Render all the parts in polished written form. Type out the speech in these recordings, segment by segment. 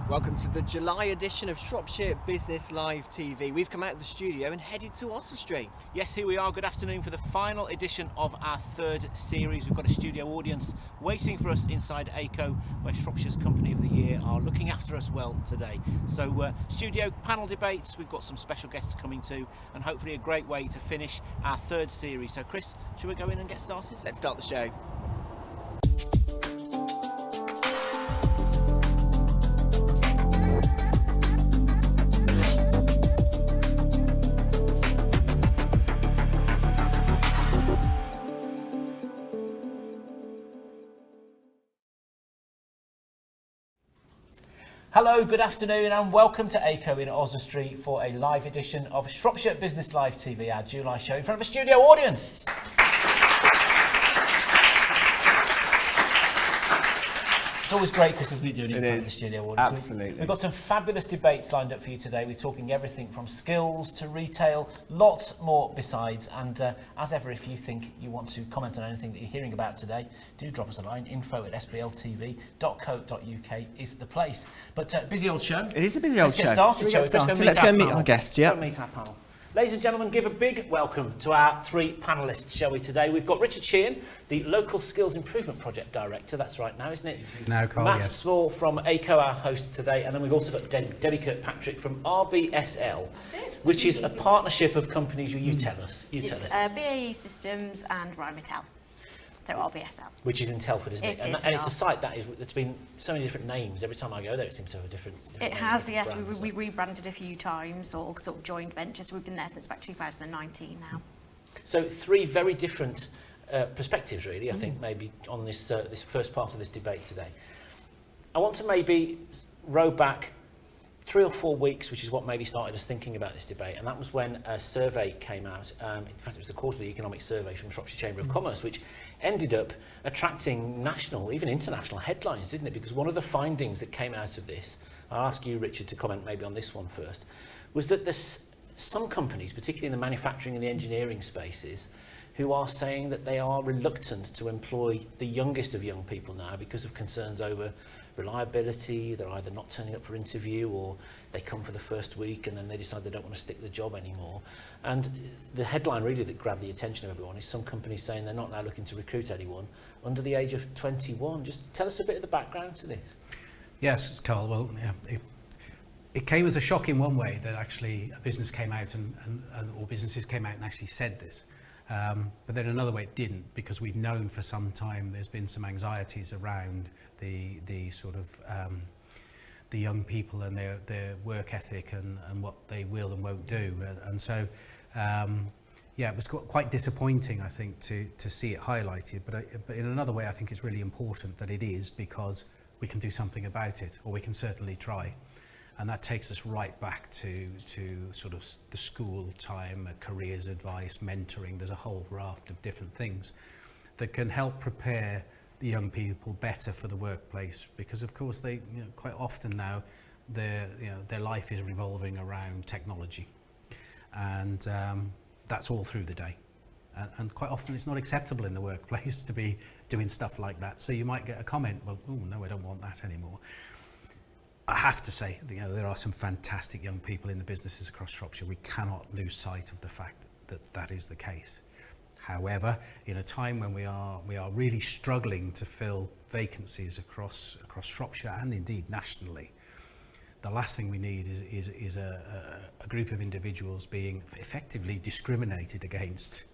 Welcome to the July edition of Shropshire Business Live TV. We've come out of the studio and headed to Oswestry. Yes, here we are. Good afternoon for the final edition of our third series. We've got a studio audience waiting for us inside Aico, where Shropshire's Company of the Year are looking after us well today. So studio panel debates, we've got some special guests coming too, and hopefully a great way to finish our third series. So Chris, should we go in and get started? Let's start the show. Hello, good afternoon and welcome to Aico in Oswestry for a live edition of Shropshire Business Live TV, our July show in front of a studio audience. It's always great, Chris, isn't it, doing it in front of the studio audience? Absolutely. We've got some fabulous debates lined up for you today. We're talking everything from skills to retail, lots more besides. And as ever, if you think you want to comment on anything that you're hearing about today, do drop us a line. info@sbltv.co.uk is the place. But busy old show. It is a busy old show. Let's get started, Let's go meet our guests, yeah. Go meet our panel. Ladies and gentlemen, give a big welcome to our three panellists, shall we, today. We've got Richard Sheehan, the Local Skills Improvement Project Director. That's right now, isn't it? It is now, Carl, Matt yes. Small from Aico, our host today. And then we've also got Debbie Kirkpatrick from RBSL, which is a partnership of companies. You tell us. It's BAE Systems and Rheinmetall. So RBSL. Which is in Telford, isn't it? It is, And it's a site that it's been so many different names. Every time I go there, it seems to have a different It name, has, different yes. brand, We rebranded a few times or sort of joined ventures. We've been there since about 2019 now. So three very different perspectives, really, I think, maybe on this this first part of this debate today. I want to maybe row back 3 or 4 weeks, which is what maybe started us thinking about this debate, and that was when a survey came out. In fact, it was the quarterly economic survey from Shropshire Chamber of Commerce, which ended up attracting national, even international headlines, didn't it? Because one of the findings that came out of this, I'll ask you, Richard, to comment maybe on this one first, was that there's some companies, particularly in the manufacturing and the engineering spaces, who are saying that they are reluctant to employ the youngest of young people now because of concerns over reliability. They're either not turning up for interview, or they come for the first week and then they decide they don't want to stick the job anymore. And the headline really that grabbed the attention of everyone is some companies saying they're not now looking to recruit anyone under the age of 21. Just tell us a bit of the background to this. Yes, Carl. Well, yeah, it came as a shock in one way that actually a business came out or businesses came out and actually said this. But then another way it didn't, because we've known for some time there's been some anxieties around the sort of the young people and their work ethic and what they will and won't do. And so, yeah, it was quite disappointing, I think, to see it highlighted. But in another way, I think it's really important that it is, because we can do something about it, or we can certainly try. And that takes us right back to sort of the school time, careers advice, mentoring. There's a whole raft of different things that can help prepare the young people better for the workplace, because of course they, quite often now their life is revolving around technology, and that's all through the day. And quite often it's not acceptable in the workplace to be doing stuff like that. So you might get a comment, well, oh no, I don't want that anymore. I have to say, there are some fantastic young people in the businesses across Shropshire. We cannot lose sight of the fact that that is the case. However, in a time when we are really struggling to fill vacancies across Shropshire and indeed nationally, the last thing we need is a group of individuals being effectively discriminated against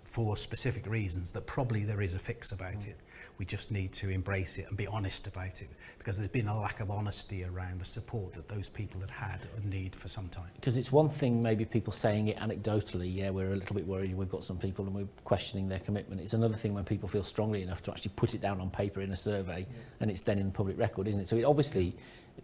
for specific reasons that probably there is a fix about it. We just need to embrace it and be honest about it, because there's been a lack of honesty around the support that those people had a need for some time. Because it's one thing maybe people saying it anecdotally, yeah, we're a little bit worried, we've got some people and we're questioning their commitment. It's another thing when people feel strongly enough to actually put it down on paper in a survey, and it's then in the public record, isn't it? So obviously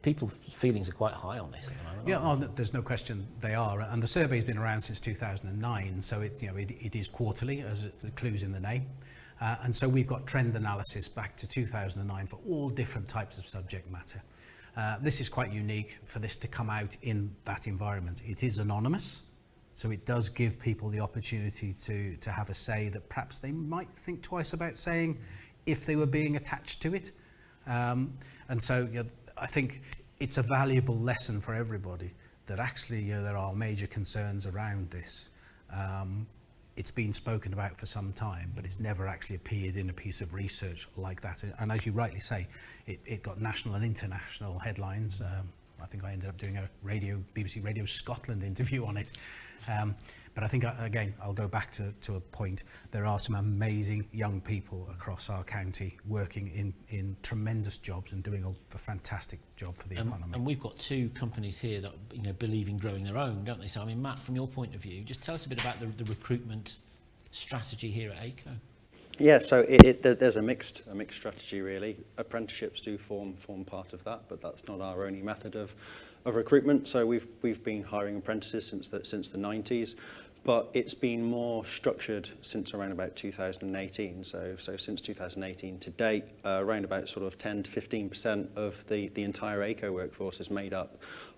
people's feelings are quite high on this at the moment. Yeah, there's no question they are, and the survey's been around since 2009, so it is quarterly, as the clue's in the name. And so we've got trend analysis back to 2009 for all different types of subject matter. This is quite unique for this to come out in that environment. It is anonymous, so it does give people the opportunity to have a say that perhaps they might think twice about saying if they were being attached to it. And so I think it's a valuable lesson for everybody that actually there are major concerns around this. It's been spoken about for some time, but it's never actually appeared in a piece of research like that. And as you rightly say, it got national and international headlines. I think I ended up doing a BBC Radio Scotland interview on it. But I think, again, I'll go back to a point. There are some amazing young people across our county working in tremendous jobs and doing a fantastic job for the economy. And we've got two companies here that believe in growing their own, don't they? So, I mean, Matt, from your point of view, just tell us a bit about the recruitment strategy here at Aico. Yeah, so there's a mixed strategy really. Apprenticeships do form part of that, but that's not our only method of recruitment. So we've been hiring apprentices since the 90s, but it's been more structured since around about 2018. So since 2018 to date, around about sort of 10 to 15% of the entire Aico workforce is made up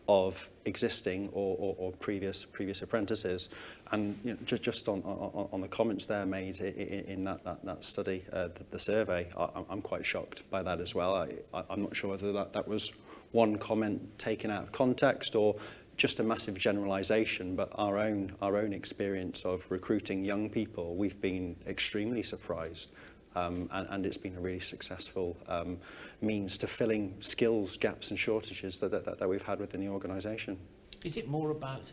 of existing or previous apprentices. And just on the comments there made in that study, the survey, I'm quite shocked by that as well. I'm not sure whether that was one comment taken out of context or just a massive generalization, but our own experience of recruiting young people, we've been extremely surprised. And it's been a really successful means to filling skills gaps and shortages that we've had within the organisation. Is it more about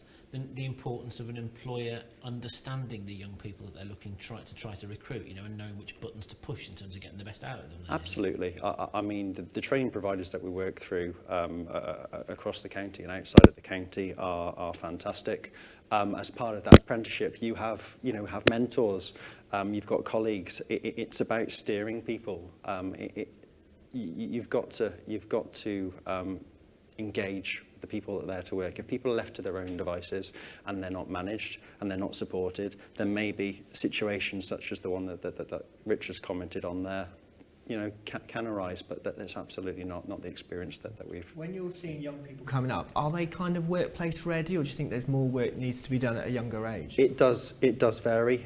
the importance of an employer understanding the young people that they're looking to try to recruit, and knowing which buttons to push in terms of getting the best out of them? Absolutely. I mean, the training providers that we work through across the county and outside of the county are fantastic. As part of that apprenticeship, you have mentors, you've got colleagues. It's about steering people. You've got to engage the people that are there to work. If people are left to their own devices and they're not managed and they're not supported, then maybe situations such as the one that Rich has commented on there, can arise, but that's absolutely not the experience that we've. When you're seeing young people coming up, are they kind of workplace ready, or do you think there's more work needs to be done at a younger age? It does vary.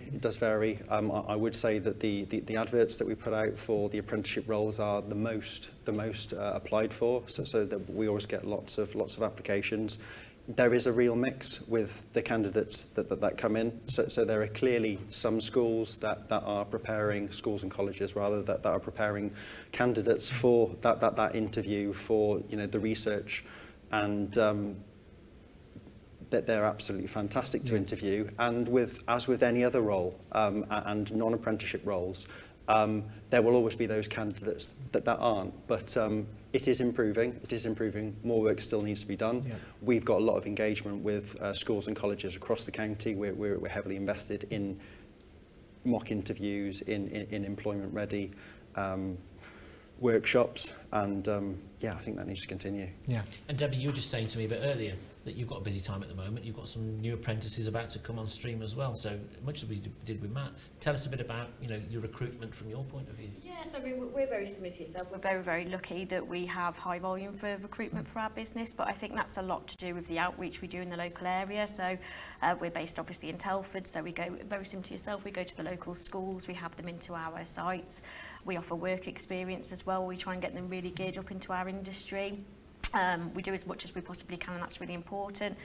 I would say that the adverts that we put out for the apprenticeship roles are the most applied for, so that we always get lots of applications. There is a real mix with the candidates that come in. So there are clearly some schools that are preparing, schools and colleges rather, that are preparing candidates for that interview, for the research, and that they're absolutely fantastic to interview. And as with any other role and non-apprenticeship roles, there will always be those candidates that aren't, but it is improving. More work still needs to be done. Yeah. We've got a lot of engagement with schools and colleges across the county. We're heavily invested in mock interviews, in employment ready workshops, and I think that needs to continue. Yeah. And Debbie, you were just saying to me a bit earlier that you've got a busy time at the moment. You've got some new apprentices about to come on stream as well. So much as we did with Matt, tell us a bit about your recruitment from your point of view. Yeah, so we're very similar to yourself. We're very, very lucky that we have high volume for recruitment for our business, but I think that's a lot to do with the outreach we do in the local area. So we're based obviously in Telford, so we go very similar to yourself. We go to the local schools, we have them into our sites. We offer work experience as well. We try and get them really geared up into our industry. We do as much as we possibly can, and that's really important.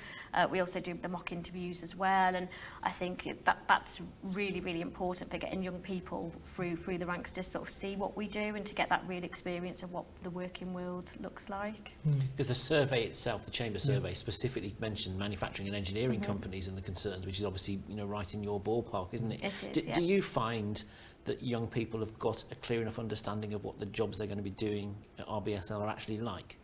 We also do the mock interviews as well, and I think that's really, really important for getting young people through the ranks to sort of see what we do and to get that real experience of what the working world looks like. Because the survey itself, the Chamber survey, specifically mentioned manufacturing and engineering companies and the concerns, which is obviously right in your ballpark, isn't it? It is, Do you find that young people have got a clear enough understanding of what the jobs they're going to be doing at RBSL are actually like?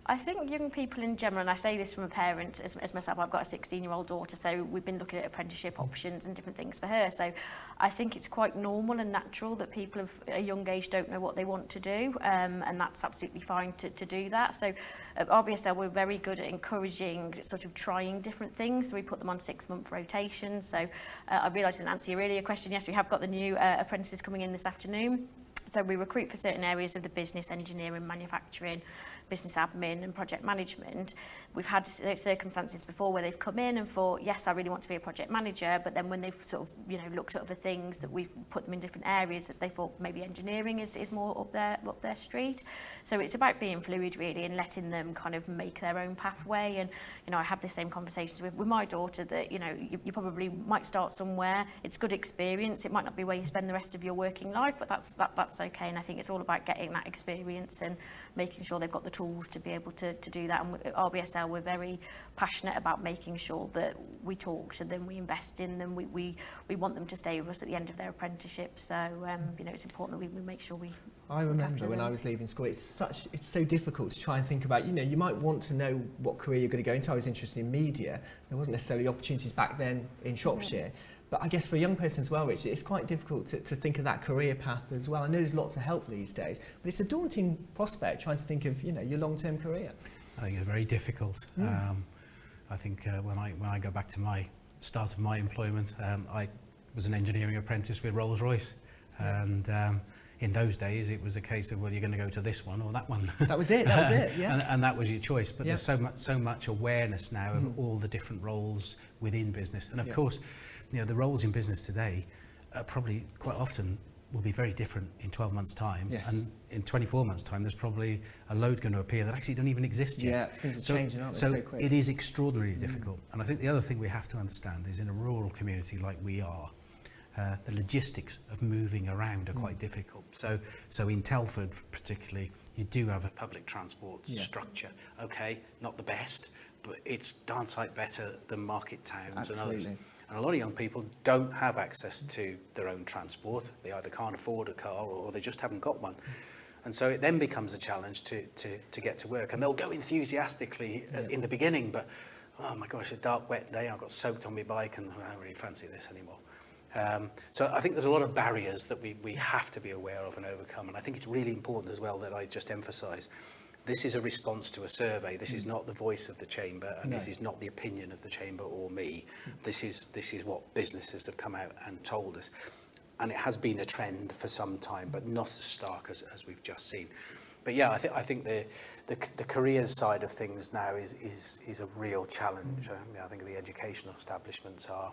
I think young people in general, and I say this from a parent as myself, I've got a 16-year-old daughter, so we've been looking at apprenticeship options and different things for her. So I think it's quite normal and natural that people of a young age don't know what they want to do, and that's absolutely fine to do that. So at RBSL, we're very good at encouraging sort of trying different things. So we put them on 6-month rotations. So I realised I didn't answer your earlier question. Yes, we have got the new apprentices coming in this afternoon. So we recruit for certain areas of the business, engineering, manufacturing, business admin and project management. We've had circumstances before where they've come in and thought, yes, I really want to be a project manager, but then when they've sort of, looked at other things that we've put them in different areas, that they thought maybe engineering is more up their street. So it's about being fluid really and letting them kind of make their own pathway. And, I have the same conversations with my daughter that, you probably might start somewhere. It's good experience. It might not be where you spend the rest of your working life, but that's okay. And I think it's all about getting that experience and making sure they've got the tools to be able to do that. And at RBSL, we're very passionate about making sure that we talk to them, we invest in them, we want them to stay with us at the end of their apprenticeship. So, it's important that we make sure we I remember when I was leaving school, it's so difficult to try and think about, you might want to know what career you're going to go into. I was interested in media. There wasn't necessarily opportunities back then in Shropshire. But I guess for a young person as well, Richard, it's quite difficult to think of that career path as well. I know there's lots of help these days, but it's a daunting prospect trying to think of, your long-term career. I think it's very difficult. I think when I go back to my start of my employment, I was an engineering apprentice with Rolls-Royce. And in those days, it was a case of, well, you're going to go to this one or that one. That was it, yeah. and that was your choice. But there's so much awareness now of all the different roles within business. And of course, the roles in business today are probably quite often will be very different in 12 months' time. Yes. And in 24 months' time, there's probably a load going to appear that actually don't even exist yet. Yeah, things are changing, aren't they? So So quick. it is extraordinarily difficult. And I think the other thing we have to understand is in a rural community like we are, the logistics of moving around are quite difficult. So in Telford particularly, you do have a public transport structure. Okay, not the best, but it's darn sight better than market towns and others. And a lot of young people don't have access to their own transport. They either can't afford a car or they just haven't got one. And so it then becomes a challenge to get to work. And they'll go enthusiastically in the beginning, but oh my gosh, a dark, wet day, I got soaked on my bike and I don't really fancy this anymore. So I think there's a lot of barriers that we have to be aware of and overcome. And I think it's really important as well that I just emphasise, this is a response to a survey. This is not the voice of the chamber, and this is not the opinion of the chamber or me. This is what businesses have come out and told us. And it has been a trend for some time, but not as stark as we've just seen. But yeah, I think the careers side of things now is a real challenge. I think the educational establishments are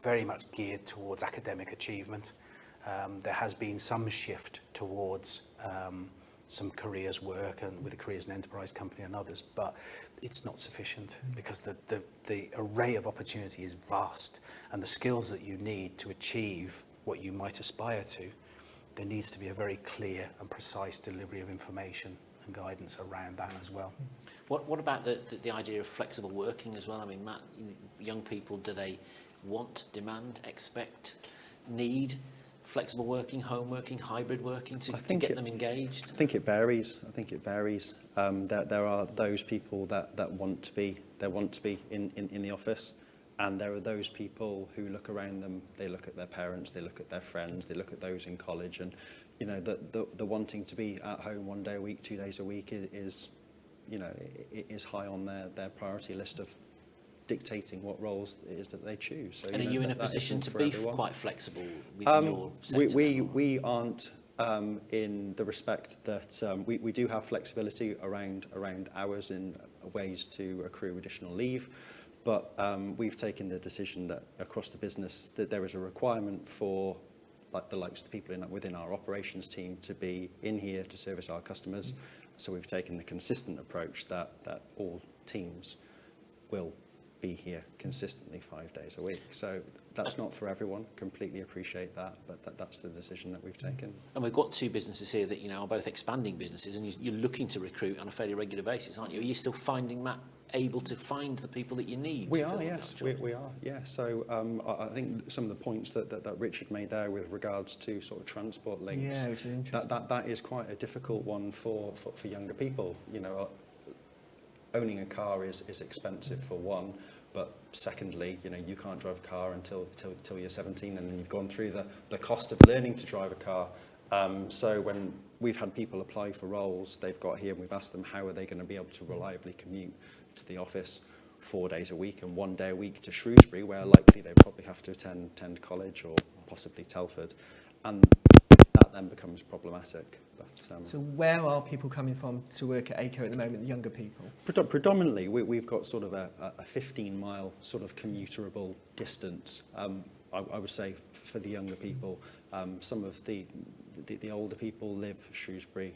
very much geared towards academic achievement. There has been some shift towards some careers work and with the Careers and Enterprise Company and others, but it's not sufficient because the array of opportunity is vast, and the skills that you need to achieve what you might aspire to, there needs to be a very clear and precise delivery of information and guidance around that as well. What about the idea of flexible working as well? I mean, Matt, young people, do they want, demand, expect, need flexible working, home working, hybrid working to get them engaged? I think it varies. There are those people that want to be in the office, and there are those people who look around them. They look at their parents, they look at their friends, they look at those in college, and the wanting to be at home 1 day a week, 2 days a week is high on their priority list of dictating what roles it is that they choose. So, and are you in a position to be everyone. Quite flexible with your sector? We aren't in the respect that we do have flexibility around hours and ways to accrue additional leave, but we've taken the decision that across the business that there is a requirement for the likes of the people within our operations team to be in here to service our customers. So we've taken the consistent approach that all teams will be here consistently 5 days a week. So that's not for everyone, completely appreciate that, but that's the decision that we've taken. And we've got two businesses here that are both expanding businesses, and you're looking to recruit on a fairly regular basis, aren't you? Are you still finding, Matt, able to find the people that you need? We are, yes, we are, yeah. So I think some of the points that Richard made there with regards to sort of transport links, which is interesting. that is quite a difficult one for younger people. Owning a car is expensive for one, but secondly, you can't drive a car until you're 17, and then you've gone through the cost of learning to drive a car. So when we've had people apply for roles, they've got here and we've asked them how are they going to be able to reliably commute to the office 4 days a week and 1 day a week to Shrewsbury, where likely they probably have to attend college or possibly Telford. And that then becomes problematic. But, So where are people coming from to work at Aico at the moment, the younger people? Predominantly, we've got sort of a 15-mile sort of commutable distance. I would say for the younger people, some of the older people live Shrewsbury,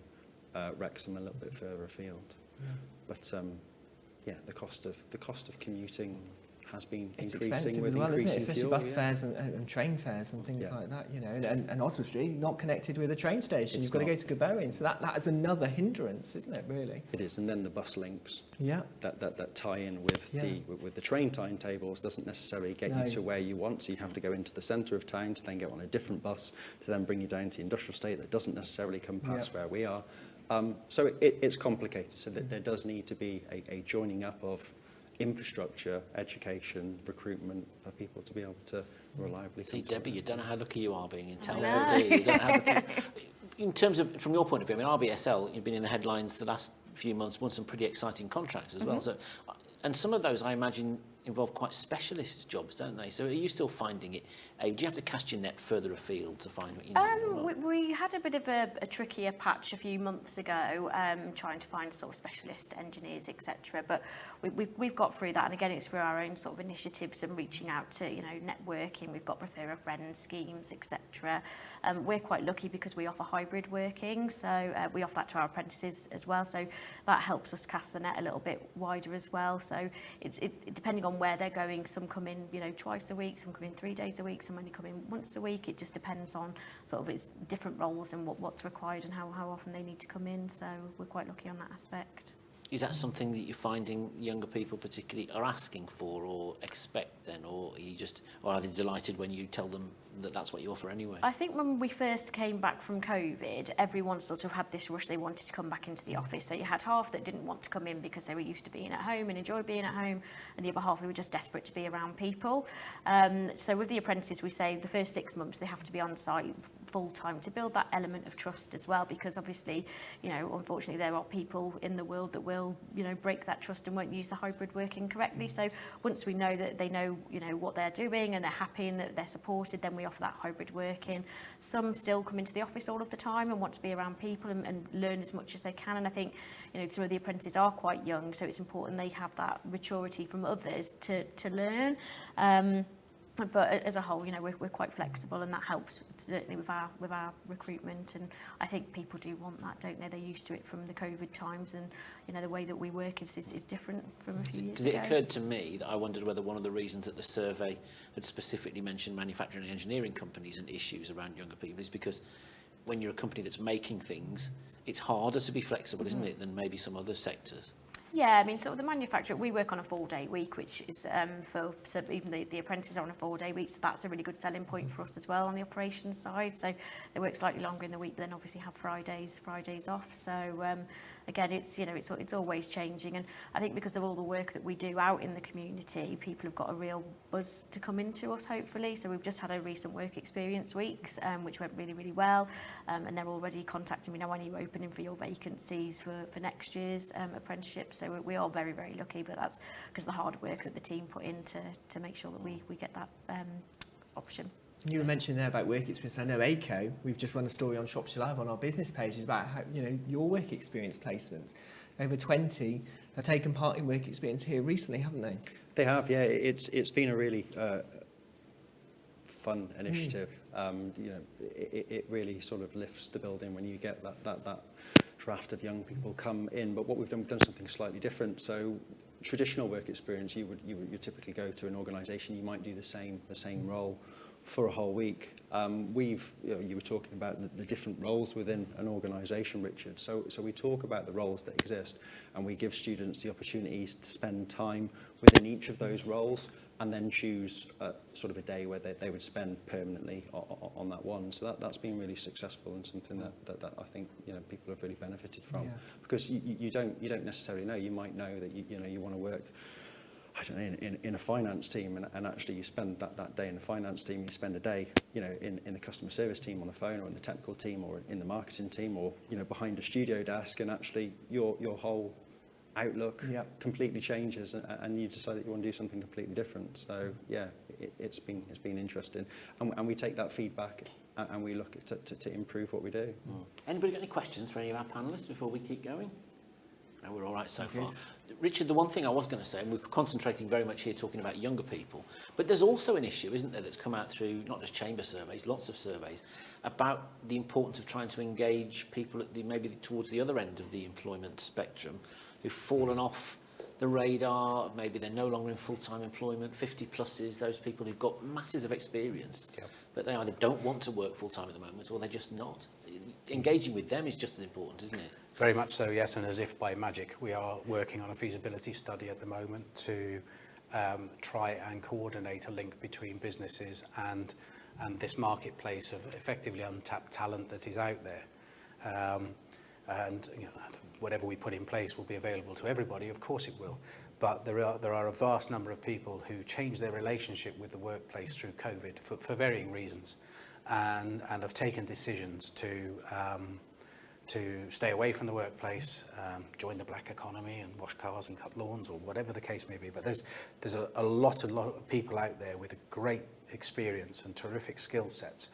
Wrexham, a little bit further afield. Yeah. But yeah, the cost of commuting has been it's increasing expensive with as well, isn't it? increasing Especially fuel, bus fares and train fares and things like that, you know. And Oswestry, not connected with a train station. You've got to go to Gobowen. So that is another hindrance, isn't it, really? It is. And then the bus links that tie in with the train timetables doesn't necessarily get you to where you want. So you have to go into the centre of town to then get on a different bus to then bring you down to the industrial estate that doesn't necessarily come past where we are. So it's complicated. So that there does need to be a joining up of infrastructure, education, recruitment for people to be able to reliably. See, Debbie, you don't know how lucky you are being in Telford, do you? You don't have in terms of, from your point of view, I mean, RBSL, you've been in the headlines the last few months, won some pretty exciting contracts as well. So, and some of those, I imagine, involve quite specialist jobs, don't they? So are you still finding it? Do you have to cast your net further afield to find what you need? We had a bit of a trickier patch a few months ago, trying to find sort of specialist engineers, etc. But we've got through that, and again, it's through our own sort of initiatives and reaching out to, you know, networking. We've got refer a friend schemes, etc. We're quite lucky because we offer hybrid working, so we offer that to our apprentices as well. So that helps us cast the net a little bit wider as well. So it's depending on where they're going. Some come in, you know, twice a week, some come in 3 days a week, some only come in once a week. It just depends on sort of its different roles and what's required and how often they need to come in. So we're quite lucky on that aspect. Is that something that you're finding younger people particularly are asking for or expect then, or are they delighted when you tell them that that's what you offer anyway? I think when we first came back from COVID, everyone sort of had this rush. They wanted to come back into the office. So you had half that didn't want to come in because they were used to being at home and enjoyed being at home, and the other half who were just desperate to be around people. So with the apprentices, we say the first 6 months they have to be on site full time to build that element of trust as well, because obviously, you know, unfortunately there are people in the world that will, you know, break that trust and won't use the hybrid working correctly. So once we know that they know, you know, what they're doing and they're happy and that they're supported, then we offer that hybrid working. Some still come into the office all of the time and want to be around people and learn as much as they can. And I think, you know, some of the apprentices are quite young, so it's important they have that maturity from others to learn. But as a whole, you know, we're quite flexible, and that helps certainly with our recruitment. And I think people do want that, don't they? They're used to it from the COVID times, and you know the way that we work is different from a few years ago. Because it occurred to me that I wondered whether one of the reasons that the survey had specifically mentioned manufacturing and engineering companies and issues around younger people is because when you're a company that's making things, it's harder to be flexible, isn't it, than maybe some other sectors? Yeah, I mean, sort of the manufacturer, we work on a 4-day week, which is so even the apprentices are on a 4-day week, so that's a really good selling point for us as well on the operations side. So they work slightly longer in the week, but then obviously have Fridays off. So again, it's, you know, it's always changing, and I think because of all the work that we do out in the community, people have got a real buzz to come into us, hopefully. So we've just had a recent work experience weeks, which went really, really well, and they're already contacting me now, when are you opening for your vacancies for next year's apprenticeship. So we are very, very lucky, but that's because of the hard work that the team put in to make sure that we get that option. You were mentioning there about work experience. I know Aico, we've just run a story on Shropshire Live on our business pages about how, you know, your work experience placements. Over 20 have taken part in work experience here recently, haven't they? They have, yeah. It's been a really fun initiative. You know, it really sort of lifts the building when you get that draft of young people come in. But what we've done something slightly different. So traditional work experience, you would typically go to an organisation, you might do the same role for a whole week. You know, you were talking about the different roles within an organisation, Richard. So we talk about the roles that exist, and we give students the opportunities to spend time within each of those roles, and then choose sort of a day where they would spend permanently on that one. So that's been really successful, and something that I think, you know, people have really benefited from. Yeah. Because you don't necessarily know. You might know that you know you want to work, I don't know, in a finance team, and actually you spend that day in the finance team, you spend a day, you know, in the customer service team on the phone, or in the technical team, or in the marketing team, or, you know, behind a studio desk, and actually your whole outlook completely changes, and you decide that you want to do something completely different. So yeah, it's been interesting, and we take that feedback and we look to improve what we do. Anybody got any questions for any of our panellists before we keep going? No, we're all right so far. Richard, the one thing I was going to say, and we're concentrating very much here talking about younger people, but there's also an issue, isn't there, that's come out through not just chamber surveys, lots of surveys, about the importance of trying to engage people at maybe towards the other end of the employment spectrum who've fallen off the radar, maybe they're no longer in full-time employment, 50 pluses, those people who've got masses of experience, but they either don't want to work full-time at the moment or they're just not. Engaging with them is just as important, isn't it? Very much so, yes, and as if by magic, we are working on a feasibility study at the moment to try and coordinate a link between businesses and this marketplace of effectively untapped talent that is out there. And you know, whatever we put in place will be available to everybody, of course it will. But there are a vast number of people who changed their relationship with the workplace through COVID for varying reasons, and have taken decisions to stay away from the workplace, join the black economy and wash cars and cut lawns or whatever the case may be. But there's a lot of people out there with a great experience and terrific skill sets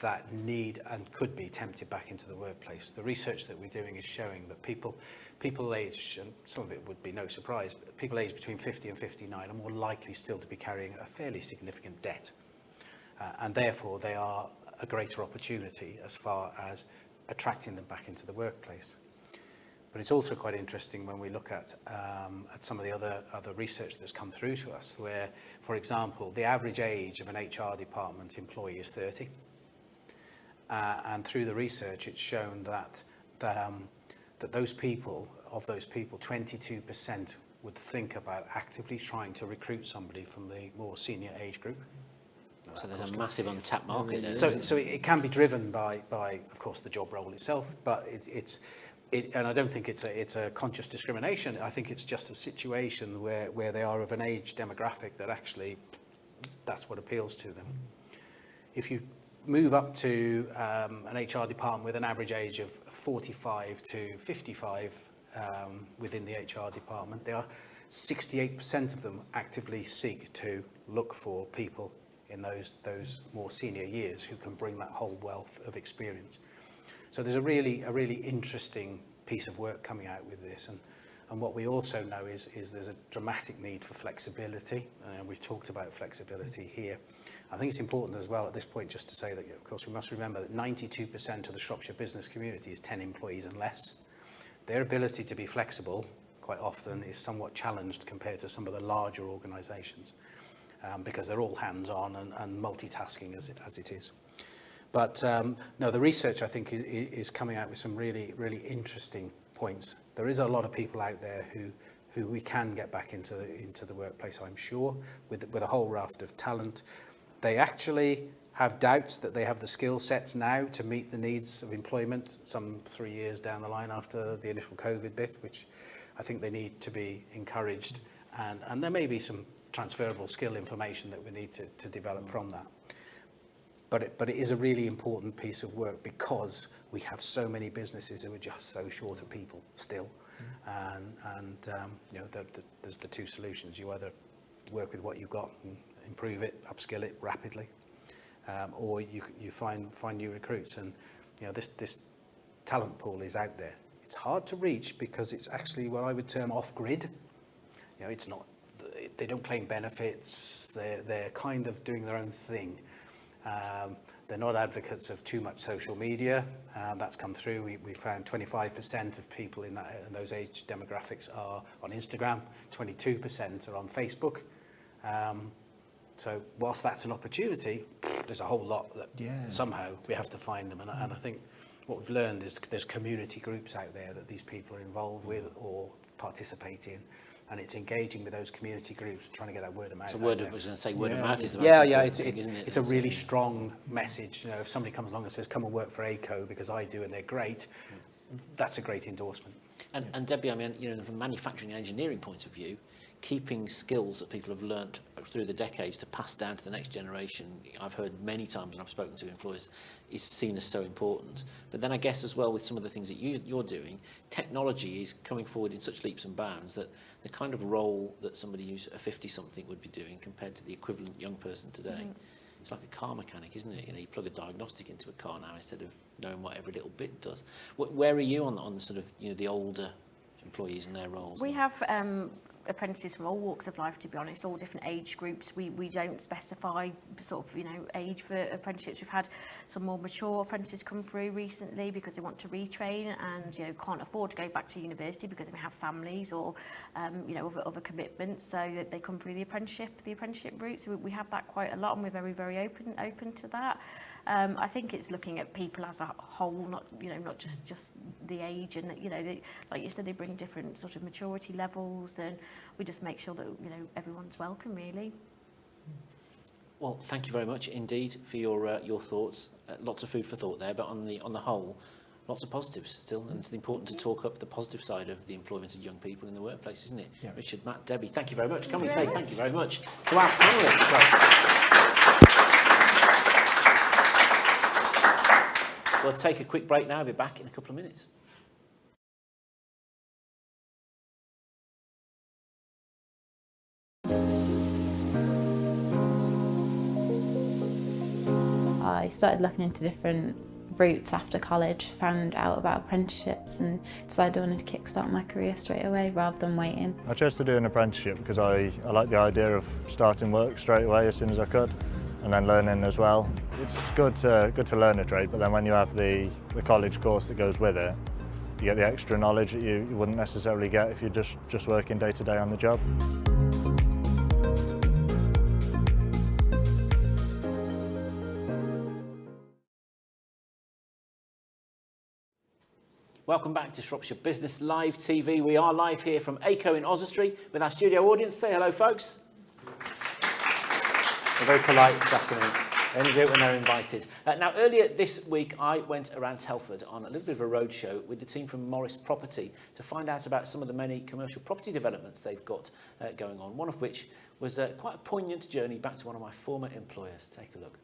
that need and could be tempted back into the workplace. The research that we're doing is showing that people aged, and some of it would be no surprise, but people aged between 50 and 59 are more likely still to be carrying a fairly significant debt. And therefore they are a greater opportunity as far as attracting them back into the workplace. But it's also quite interesting when we look at some of the other research that's come through to us, where, for example, the average age of an HR department employee is 30. And through the research, it's shown that those people, 22% would think about actively trying to recruit somebody from the more senior age group. So there's a massive untapped market there. So it can be driven by of course the job role itself, but and I don't think it's a conscious discrimination. I think it's just a situation where they are of an age demographic that actually that's what appeals to them. If you move up to an HR department with an average age of 45 to 55 within the HR department, there are 68% of them actively seek to look for people in those more senior years who can bring that whole wealth of experience. So there's a really interesting piece of work coming out with this, and what we also know is there's a dramatic need for flexibility, and we've talked about flexibility here. I think it's important as well at this point just to say that, of course, we must remember that 92% of the Shropshire business community is 10 employees and less. Their ability to be flexible quite often is somewhat challenged compared to some of the larger organisations. Because they're all hands-on and multitasking as it is. But no, the research I think is coming out with some really interesting points. There is a lot of people out there who we can get back into the workplace, I'm sure, with a whole raft of talent. They actually have doubts that they have the skill sets now to meet the needs of employment some 3 years down the line after the initial COVID bit, which I think they need to be encouraged. And there may be some transferable skill information that we need to develop from that. But it is a really important piece of work because we have so many businesses who are just so short of people still. And you know, there's the two solutions. You either work with what you've got and improve it, upskill it rapidly, or you find new recruits. And you know, this talent pool is out there. It's hard to reach because it's actually what I would term off-grid. You know, it's not. They don't claim benefits. They're kind of doing their own thing. They're not advocates of too much social media. That's come through. We found 25% of people in those age demographics are on Instagram. 22% are on Facebook. So whilst that's an opportunity, there's a whole lot that somehow we have to find them. And I think what we've learned is there's community groups out there that these people are involved with or participate in. And it's engaging with those community groups, trying to get that word of mouth. So word of mouth is the most important thing, isn't it? It's a really strong message. You know, if somebody comes along and says, "Come and work for Aico because I do and they're great," that's a great endorsement. And Debbie, I mean, you know, from a manufacturing and engineering point of view, keeping skills that people have learnt through the decades to pass down to the next generation, I've heard many times when I've spoken to employers, is seen as so important. But then I guess as well with some of the things that you're doing, technology is coming forward in such leaps and bounds that the kind of role that somebody who's a 50-something would be doing compared to the equivalent young person today it's like a car mechanic, isn't it? You know, you plug a diagnostic into a car now instead of knowing what every little bit does. Where are you on the sort of, you know, the older employees and their roles? We have apprentices from all walks of life, to be honest, all different age groups. We don't specify sort of, you know, age for apprenticeships. We've had some more mature apprentices come through recently because they want to retrain and, you know, can't afford to go back to university because they have families or, you know, other commitments, so that they come through the apprenticeship route. So we have that quite a lot, and we're very, very open to that. I think it's looking at people as a whole, not, you know, not just the age, and, you know, like you said, they bring different sort of maturity levels, and we just make sure that, you know, everyone's welcome, really. Well, thank you very much indeed for your thoughts. Lots of food for thought there, but on the whole, lots of positives still, and it's important to talk up the positive side of the employment of young people in the workplace, isn't it? Yeah. Richard, Matt, Debbie, thank you very much. Can we say thank you very much to our panellists? We'll take a quick break now. I'll be back in a couple of minutes. I started looking into different routes after college, found out about apprenticeships and decided I wanted to kickstart my career straight away rather than waiting. I chose to do an apprenticeship because I like the idea of starting work straight away as soon as I could, and then learning as well. It's good to learn a trade, but then when you have the college course that goes with it, you get the extra knowledge that you wouldn't necessarily get if you're just working day to day on the job. Welcome back to Shropshire Business Live TV. We are live here from Aico in Oswestry with our studio audience. Say hello, folks. They're very polite this afternoon. They only do it when they're invited. Now, earlier this week, I went around Telford on a little bit of a roadshow with the team from Morris Property to find out about some of the many commercial property developments they've got going on, one of which was quite a poignant journey back to one of my former employers. Take a look.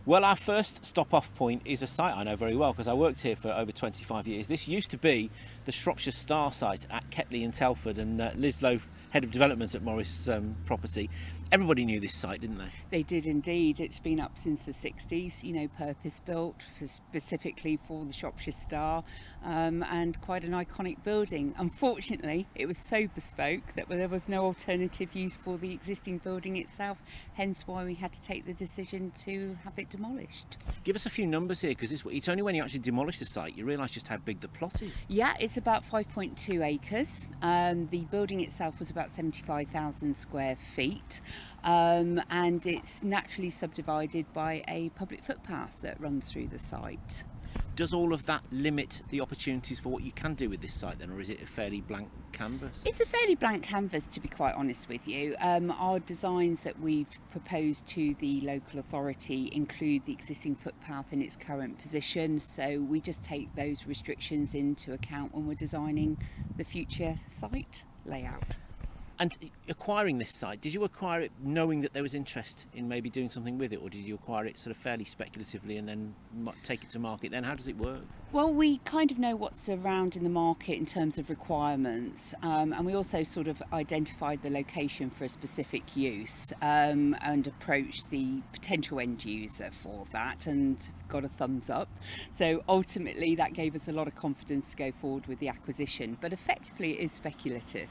Well, our first stop-off point is a site I know very well because I worked here for over 25 years. This used to be the Shropshire Star site at Ketley in Telford, and Liz Lowe, Head of Development at Morris Property. Everybody knew this site, didn't they? They did indeed. It's been up since the 60s, you know, purpose-built specifically for the Shropshire Star, and quite an iconic building. Unfortunately, it was so bespoke that there was no alternative use for the existing building itself, hence why we had to take the decision to have it demolished. Give us a few numbers here, because it's only when you actually demolish the site you realise just how big the plot is. Yeah, it's about 5.2 acres. The building itself was about 75,000 square feet, and it's naturally subdivided by a public footpath that runs through the site. Does all of that limit the opportunities for what you can do with this site then, or is it a fairly blank canvas? It's a fairly blank canvas, to be quite honest with you. Our designs that we've proposed to the local authority include the existing footpath in its current position, so we just take those restrictions into account when we're designing the future site layout. And acquiring this site, did you acquire it knowing that there was interest in maybe doing something with it, or did you acquire it sort of fairly speculatively and then take it to market? Then how does it work? Well, we kind of know what's around in the market in terms of requirements, and we also sort of identified the location for a specific use, and approached the potential end user for that and got a thumbs up. So ultimately that gave us a lot of confidence to go forward with the acquisition, but effectively it is speculative.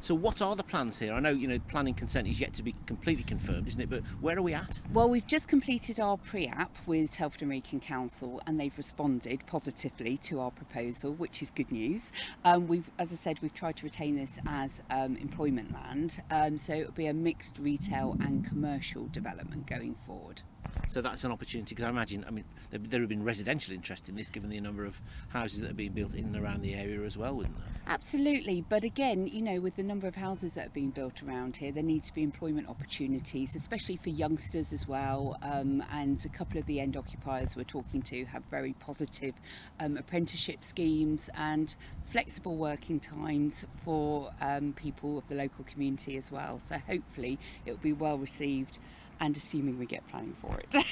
So what are the plans here? I know, you know, planning consent is yet to be completely confirmed, isn't it? But where are we at? Well, we've just completed our pre-app with Telford and Wrekin Council, and they've responded positively to our proposal, which is good news. As I said, we've tried to retain this as employment land, so it'll be a mixed retail and commercial development going forward. So that's an opportunity, because I imagine, I mean, there have been residential interest in this, given the number of houses that are being built in and around the area as well, wouldn't there? Absolutely, but again, you know, with the number of houses that are being built around here, there needs to be employment opportunities, especially for youngsters as well, and a couple of the end occupiers we're talking to have very positive apprenticeship schemes and flexible working times for people of the local community as well. So hopefully it will be well received and assuming we get planning for it.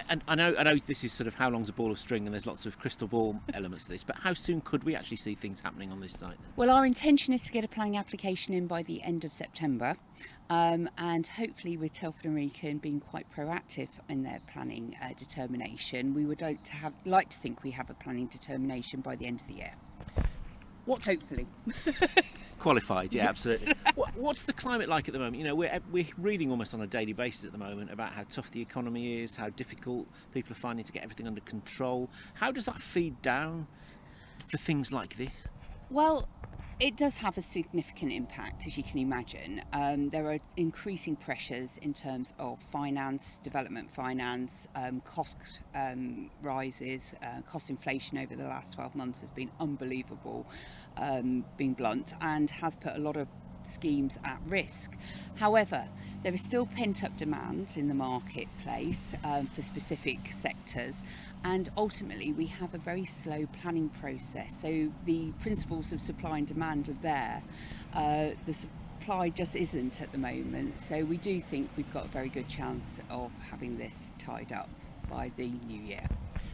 And I know this is sort of how long's a ball of string, and there's lots of crystal ball elements to this, but how soon could we actually see things happening on this site? Well, our intention is to get a planning application in by the end of September, and hopefully with Telford and Wrekin being quite proactive in their planning determination, we would like to think we have a planning determination by the end of the year. Hopefully. Qualified, yeah, absolutely. What's the climate like at the moment? You know, we're reading almost on a daily basis at the moment about how tough the economy is, how difficult people are finding to get everything under control. How does that feed down for things like this? Well, it does have a significant impact, as you can imagine. There are increasing pressures in terms of finance, development finance, cost rises, cost inflation over the last 12 months has been unbelievable, being blunt, and has put a lot of schemes at risk. However, there is still pent-up demand in the marketplace for specific sectors, and ultimately we have a very slow planning process. So the principles of supply and demand are there. The supply just isn't at the moment. So we do think we've got a very good chance of having this tied up by the new year.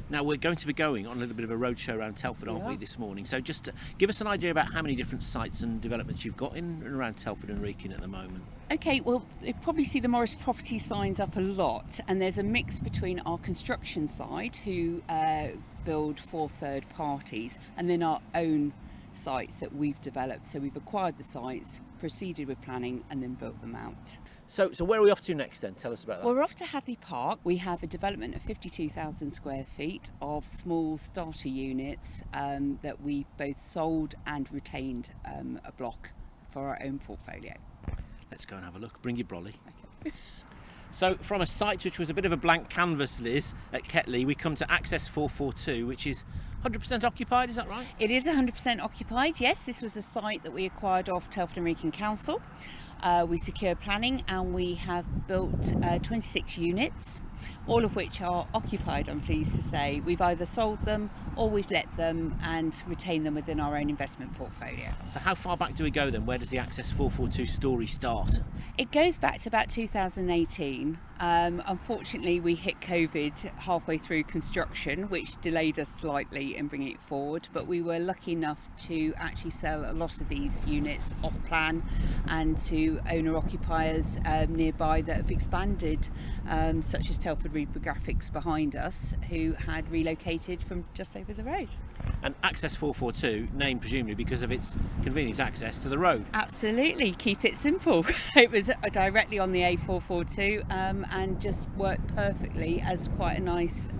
Now, we're going to be going on a little bit of a roadshow around Telford, aren't we, this morning? So just give us an idea about how many different sites and developments you've got in and around Telford and Wrekin at the moment. Okay, well, you probably see the Morris Property signs up a lot, and there's a mix between our construction side, who build for third parties, and then our own sites that we've developed. So we've acquired the sites, proceeded with planning, and then built them out. So where are we off to next then? Tell us about that. Well, we're off to Hadley Park. We have a development of 52,000 square feet of small starter units that we've both sold and retained a block for our own portfolio. Let's go and have a look. Bring your brolly. Okay. So from a site which was a bit of a blank canvas, Liz, at Ketley, we come to Access 442, which is 100% occupied, is that right? It is 100% occupied, yes. This was a site that we acquired off Telford and Wrekin Council. We secured planning and we have built 26 units, all of which are occupied, I'm pleased to say. We've either sold them or we've let them and retained them within our own investment portfolio. So how far back do we go then? Where does the Access 442 story start? It goes back to about 2018. Unfortunately, we hit COVID halfway through construction, which delayed us slightly in bringing it forward, but we were lucky enough to actually sell a lot of these units off plan and to owner-occupiers nearby that have expanded, such as Telford Reprographics behind us, who had relocated from just over the road. And Access 442, named presumably because of its convenient access to the road. Absolutely, keep it simple. It was directly on the A442 and just worked perfectly as quite a nice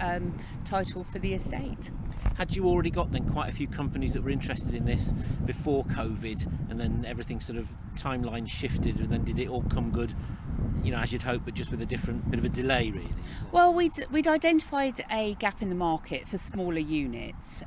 title for the estate. Had you already got then quite a few companies that were interested in this before COVID, and then everything sort of timeline shifted, and then did it all come good, you know, as you'd hope, but just with a different bit of a delay, really? Well, we'd identified a gap in the market for smaller units,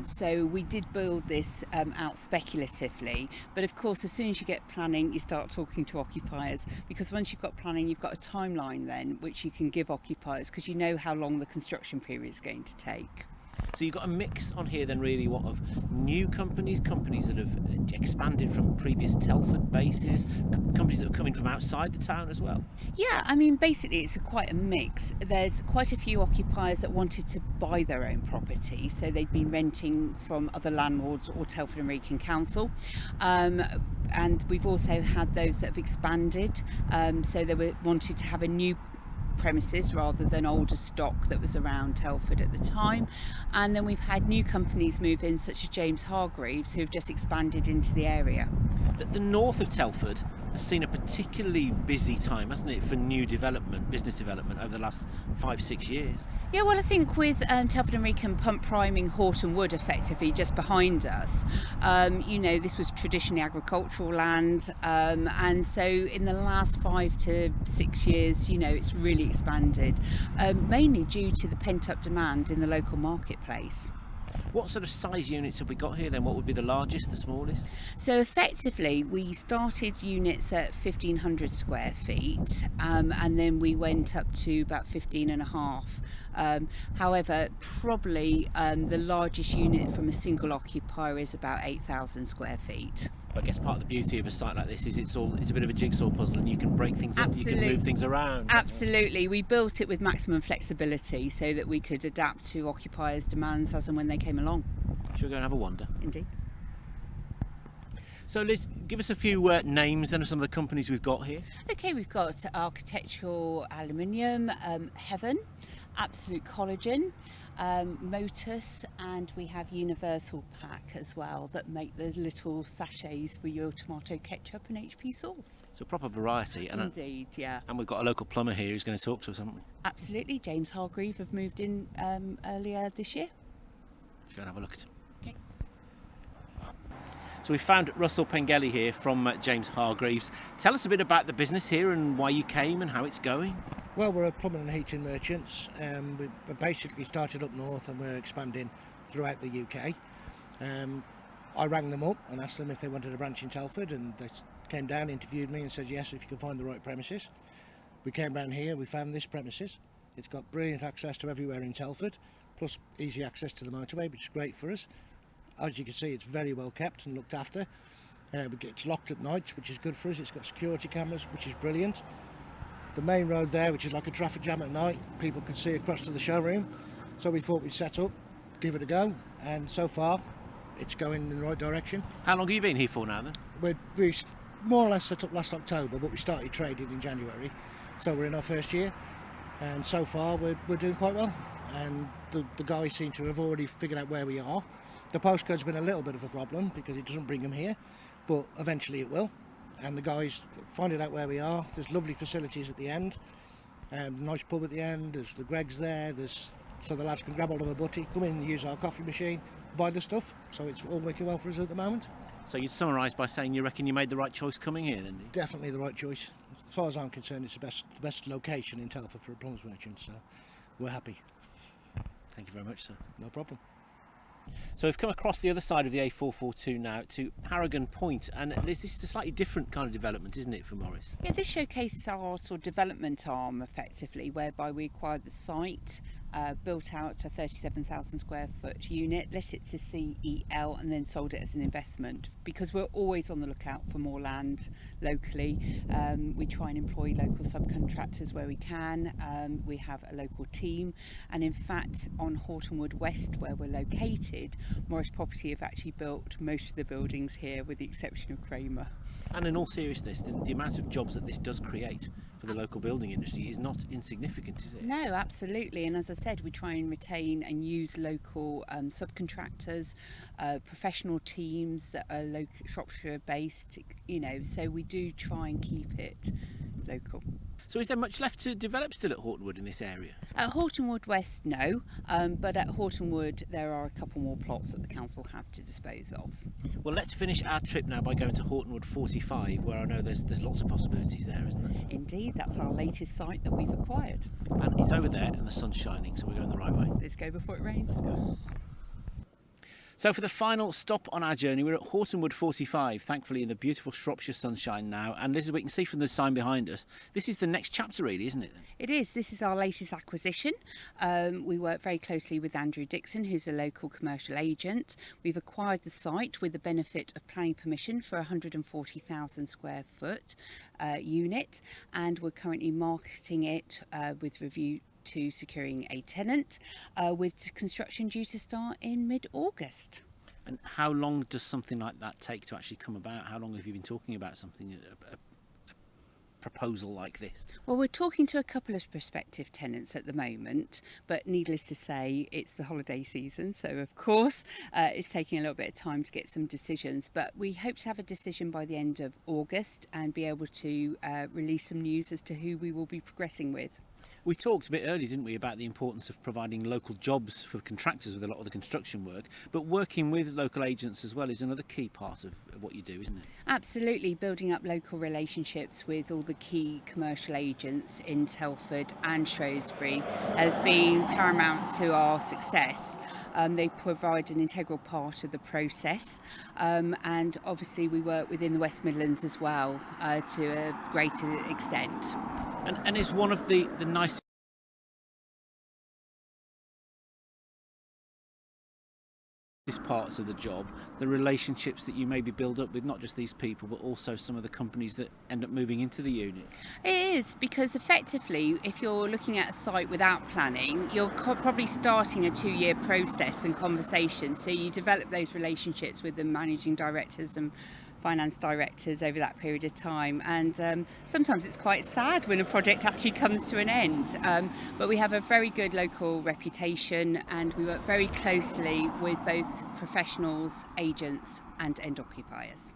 so we did build this out speculatively. But of course, as soon as you get planning, you start talking to occupiers, because once you've got planning, you've got a timeline then which you can give occupiers, because you know how long the construction period is going to take. So you've got a mix on here then, really, what, of new companies that have expanded from previous Telford bases, companies that are coming from outside the town as well? Yeah, I mean, basically it's quite a mix. There's quite a few occupiers that wanted to buy their own property, so they'd been renting from other landlords or Telford and Wrekin Council. And we've also had those that have expanded, so they wanted to have a new premises rather than older stock that was around Telford at the time. And then we've had new companies move in, such as James Hargreaves, who've just expanded into the area. The north of Telford has seen a particularly busy time, hasn't it, for new development, business development, over the last 5-6 years? Yeah, well, I think with Telford and Wrekin pump priming Horton Wood effectively just behind us, you know, this was traditionally agricultural land, and so in the last 5 to 6 years, you know, it's really expanded, mainly due to the pent-up demand in the local marketplace. What sort of size units have we got here then? What would be the largest, the smallest? So effectively we started units at 1,500 square feet, and then we went up to about 15.5. However, probably the largest unit from a single occupier is about 8,000 square feet. I guess part of the beauty of a site like this is it's a bit of a jigsaw puzzle, and you can break things up, you can move things around. Absolutely. We built it with maximum flexibility so that we could adapt to occupiers' demands as and when they came along. Shall we go and have a wander? Indeed. So Liz, give us a few names then of some of the companies we've got here. Okay, we've got Architectural Aluminium, Heaven, Absolute Collagen, Motus, and we have Universal Pack as well that make the little sachets for your tomato ketchup and HP sauce. So proper variety. And Indeed, yeah. And we've got a local plumber here who's going to talk to us, haven't we? Absolutely. James Hargreave have moved in earlier this year. Let's go and have a look at him. Okay. So we found Russell Pengelly here from James Hargreaves. Tell us a bit about the business here and why you came and how it's going. Well, we're a plumbing and heating merchants. We basically started up north and we're expanding throughout the UK. I rang them up and asked them if they wanted a branch in Telford, and they came down, interviewed me and said yes, if you can find the right premises. We came down here, we found this premises. It's got brilliant access to everywhere in Telford, plus easy access to the motorway, which is great for us. As you can see, it's very well kept and looked after. It's locked at night, which is good for us. It's got security cameras, which is brilliant. The main road there, which is like a traffic jam at night, people can see across to the showroom. So we thought we'd set up, give it a go, and so far it's going in the right direction. How long have you been here for now then? We more or less set up last October, but we started trading in January. So we're in our first year, and so far we're doing quite well. And the guys seem to have already figured out where we are. The postcode's been a little bit of a problem because it doesn't bring them here, but eventually it will. And the guys finding out where we are. There's lovely facilities at the end, nice pub at the end. There's the Greg's there. So the lads can grab hold of a butty, come in and use our coffee machine, buy the stuff. So it's all working well for us at the moment. So you'd summarise by saying you reckon you made the right choice coming here then? Definitely the right choice. As far as I'm concerned, it's the best location in Telford for a plumbers merchant. So we're happy. Thank you very much, sir. No problem. So we've come across the other side of the A442 now to Paragon Point, and Liz, this is a slightly different kind of development, isn't it, for Morris? Yeah, this showcases our sort of development arm effectively, whereby we acquired the site, built out a 37,000 square foot unit, let it to CEL and then sold it as an investment, because we're always on the lookout for more land locally. We try and employ local subcontractors where we can. We have a local team, and in fact on Hortonwood West, where we're located, Morris Property have actually built most of the buildings here with the exception of Kramer. And in all seriousness, the amount of jobs that this does create for the local building industry is not insignificant, is it? No, absolutely. And as I said, we try and retain and use local subcontractors, professional teams that are local Shropshire based, so we do try and keep it local. So is there much left to develop still at Hortonwood in this area? At Hortonwood West, no, but at Hortonwood there are a couple more plots that the council have to dispose of. Well, let's finish our trip now by going to Hortonwood 45, where I know there's lots of possibilities there, isn't there? Indeed, that's our latest site that we've acquired. And it's over there and the sun's shining, so we're going the right way. Let's go before it rains. Let's go. So for the final stop on our journey, we're at Hortonwood 45, thankfully in the beautiful Shropshire sunshine now. And Liz, as we can see from the sign behind us, this is the next chapter really, isn't it? It is. This is our latest acquisition. We work very closely with Andrew Dixon, who's a local commercial agent. We've acquired the site with the benefit of planning permission for a 140,000 square foot unit, and we're currently marketing it with review to securing a tenant, with construction due to start in mid-August. And how long does something like that take to actually come about? How long have you been talking about something, a proposal like this? Well, we're talking to a couple of prospective tenants at the moment, but needless to say, it's the holiday season, so of course it's taking a little bit of time to get some decisions, but we hope to have a decision by the end of August and be able to release some news as to who we will be progressing with. We talked a bit earlier, didn't we, about the importance of providing local jobs for contractors with a lot of the construction work, but working with local agents as well is another key part of what you do, isn't it? Absolutely, building up local relationships with all the key commercial agents in Telford and Shrewsbury has been paramount to our success. They provide an integral part of the process, and obviously we work within the West Midlands as well to a greater extent. And is one of the nice parts of the job, the relationships that you maybe build up with not just these people but also some of the companies that end up moving into the unit? It is, because effectively if you're looking at a site without planning, you're probably starting a 2-year process and conversation, so you develop those relationships with the managing directors and finance directors over that period of time, and sometimes it's quite sad when a project actually comes to an end, but we have a very good local reputation and we work very closely with both professionals, agents and end occupiers.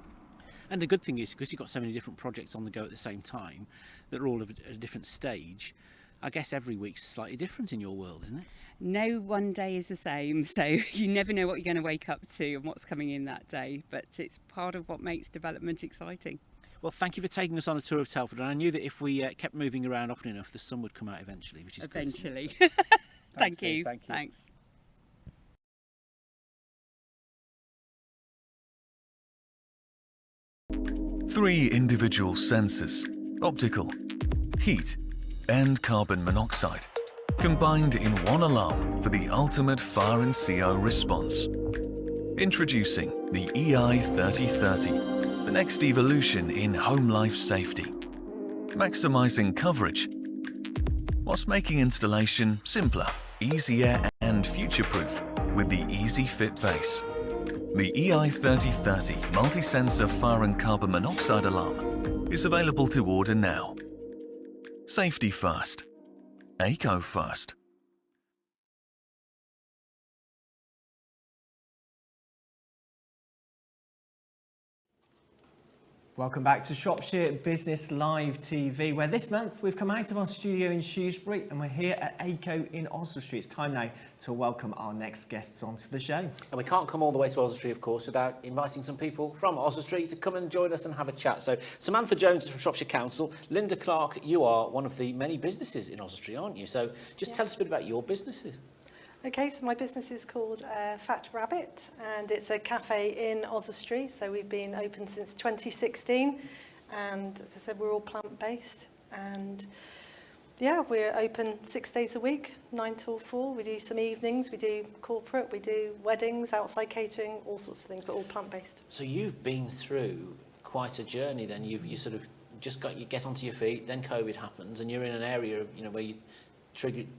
And the good thing is, because you've got so many different projects on the go at the same time that are all at a different stage, I guess every week's slightly different in your world, isn't it? No one day is the same, so you never know what you're going to wake up to and what's coming in that day, but it's part of what makes development exciting. Well, thank you for taking us on a tour of Telford, and I knew that if we kept moving around often enough, the sun would come out eventually, which is eventually. Good, isn't it? Thank you. Thank you. Thanks. Three individual sensors: optical, heat, and carbon monoxide, combined in one alarm for the ultimate fire and CO response. Introducing the EI3030, the next evolution in home life safety. Maximising coverage, whilst making installation simpler, easier and future-proof with the Easy Fit base. The EI3030 multi-sensor fire and carbon monoxide alarm is available to order now. Safety first. Aico first. Welcome back to Shropshire Business Live TV, where this month we've come out of our studio in Shrewsbury and we're here at Aico in Oswestry. It's time now to welcome our next guests onto the show. And we can't come all the way to Oswestry, of course, without inviting some people from Oswestry to come and join us and have a chat. So Samantha Jones is from Shropshire Council. Linda Clark, you are one of the many businesses in Oswestry, aren't you? So just tell us a bit about your businesses. Okay, so my business is called Fat Rabbit, and it's a cafe in Oswestry. So we've been open since 2016, and as I said, we're all plant-based. And yeah, we're open 6 days a week, 9 till 4. We do some evenings, we do corporate, we do weddings, outside catering, all sorts of things, but all plant-based. So you've been through quite a journey then. You sort of just you get onto your feet, then COVID happens, and you're in an area, you know, where you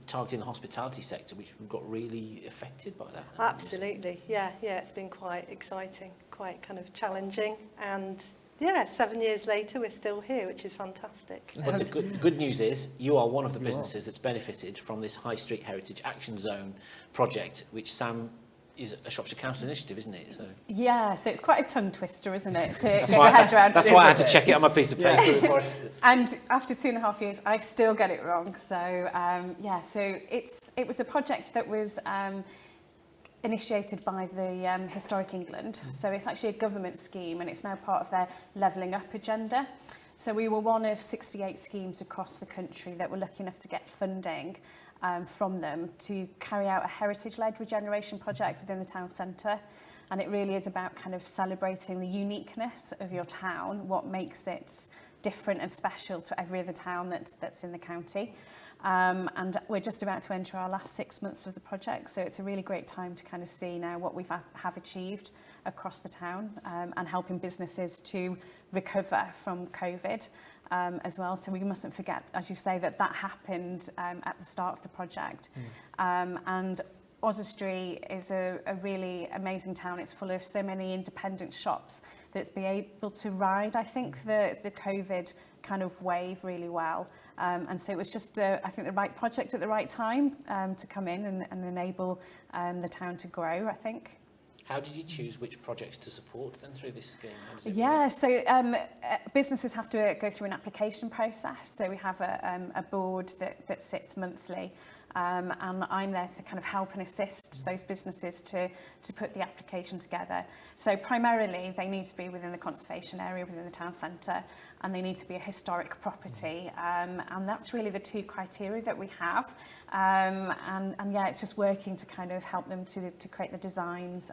targeting the hospitality sector, which got really affected by that. Absolutely, yeah, it's been quite exciting, quite kind of challenging, and yeah, 7 years later we're still here, which is fantastic. But the good news is you are one of the businesses that's benefited from this High Street Heritage Action Zone project, which Sam is a Shropshire Council initiative, isn't it? So yeah, so it's quite a tongue twister, isn't it, to that's get your head around. That's why I had to check it on my piece of paper. And after 2.5 years, I still get it wrong. So yeah, so it was a project that was initiated by the Historic England. So it's actually a government scheme, and it's now part of their levelling up agenda. So we were one of 68 schemes across the country that were lucky enough to get funding from them to carry out a heritage-led regeneration project within the town centre. And it really is about kind of celebrating the uniqueness of your town, what makes it different and special to every other town that's in the county. And we're just about to enter our last 6 months of the project, so it's a really great time to kind of see now what we have achieved across the town, and helping businesses to recover from COVID. As well, so we mustn't forget, as you say, that happened at the start of the project. And Oswestry is a really amazing town. It's full of so many independent shops that it's been able to ride, I think, the COVID kind of wave really well. And so it was just, I think, the right project at the right time to come in and enable the town to grow, I think. How did you choose which projects to support then through this scheme? Yeah, so businesses have to go through an application process. So we have a board that sits monthly, and I'm there to kind of help and assist those businesses to put the application together. So primarily they need to be within the conservation area, within the town centre, and they need to be a historic property. And that's really the two criteria that we have. And yeah, it's just working to kind of help them to create the designs,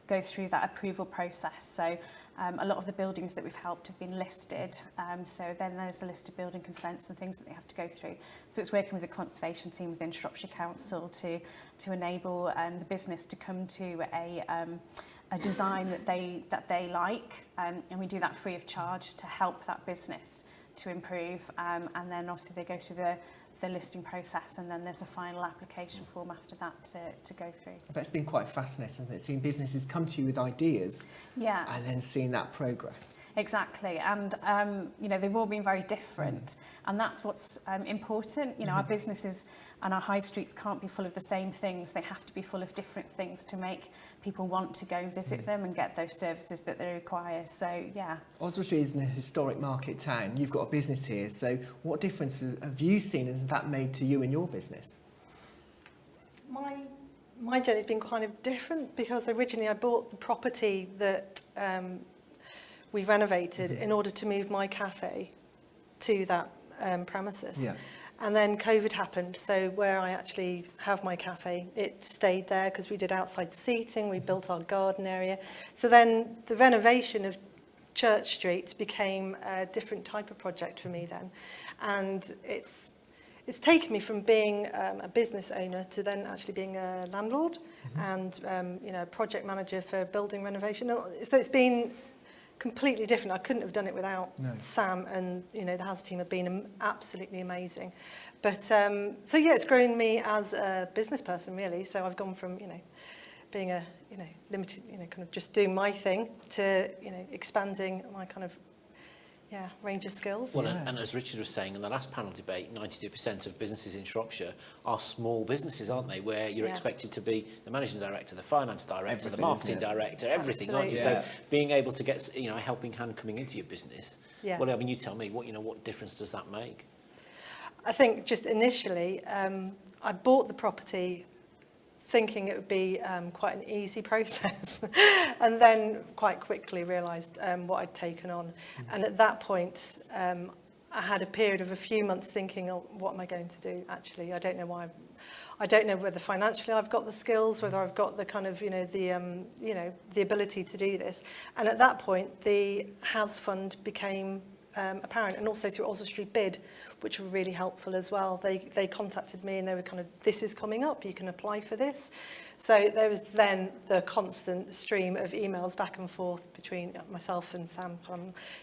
go through that approval process. So A lot of the buildings that we've helped have been listed, so then there's a list of building consents and things that they have to go through. So it's working with the conservation team within Shropshire Council to enable the business to come to a design that they like, and we do that free of charge to help that business to improve, and then obviously they go through the listing process, and then there's a final application form after that to go through. I bet it's been quite fascinating, hasn't it? Seeing businesses come to you with ideas, yeah, and then seeing that progress. Exactly, and you know, they've all been very different, and that's what's important. You know, our businesses and our high streets can't be full of the same things. They have to be full of different things to make people want to go and visit them and get those services that they require. So, yeah. Oswestry is a historic market town. You've got a business here. So what differences have you seen and has that made to you in your business? My journey's been kind of different because originally I bought the property that we renovated in order to move my cafe to that premises. Yeah. And then COVID happened, so where I actually have my cafe, it stayed there because we did outside seating, we built our garden area. So then the renovation of Church Street became a different type of project for me then. And it's taken me from being a business owner to then actually being a landlord and you know, project manager for building renovation. So it's been completely different. I couldn't have done it without Sam, and you know, the house team have been absolutely amazing. But so yeah, it's grown me as a business person really. So I've gone from, you know, being a, you know, limited, you know, kind of just doing my thing to, you know, expanding my kind of range of skills. Well, and as Richard was saying in the last panel debate, 92% of businesses in Shropshire are small businesses, aren't they? Where you're expected to be the managing director, the finance director, the marketing director, everything, aren't you? So being able to get, you know, a helping hand coming into your business. Yeah. Well, I mean, you tell me, what difference does that make? I think just initially, I bought the property thinking it would be quite an easy process and then quite quickly realised what I'd taken on. And at that point, I had a period of a few months thinking, oh, what am I going to do actually? I don't know why. I don't know whether financially I've got the skills, whether I've got the kind of, you know, the ability to do this. And at that point, the house fund became apparent, and also through Oswestry bid, which were really helpful as well. They contacted me and they were kind of, this is coming up, you can apply for this. So there was then the constant stream of emails back and forth between myself and Sam.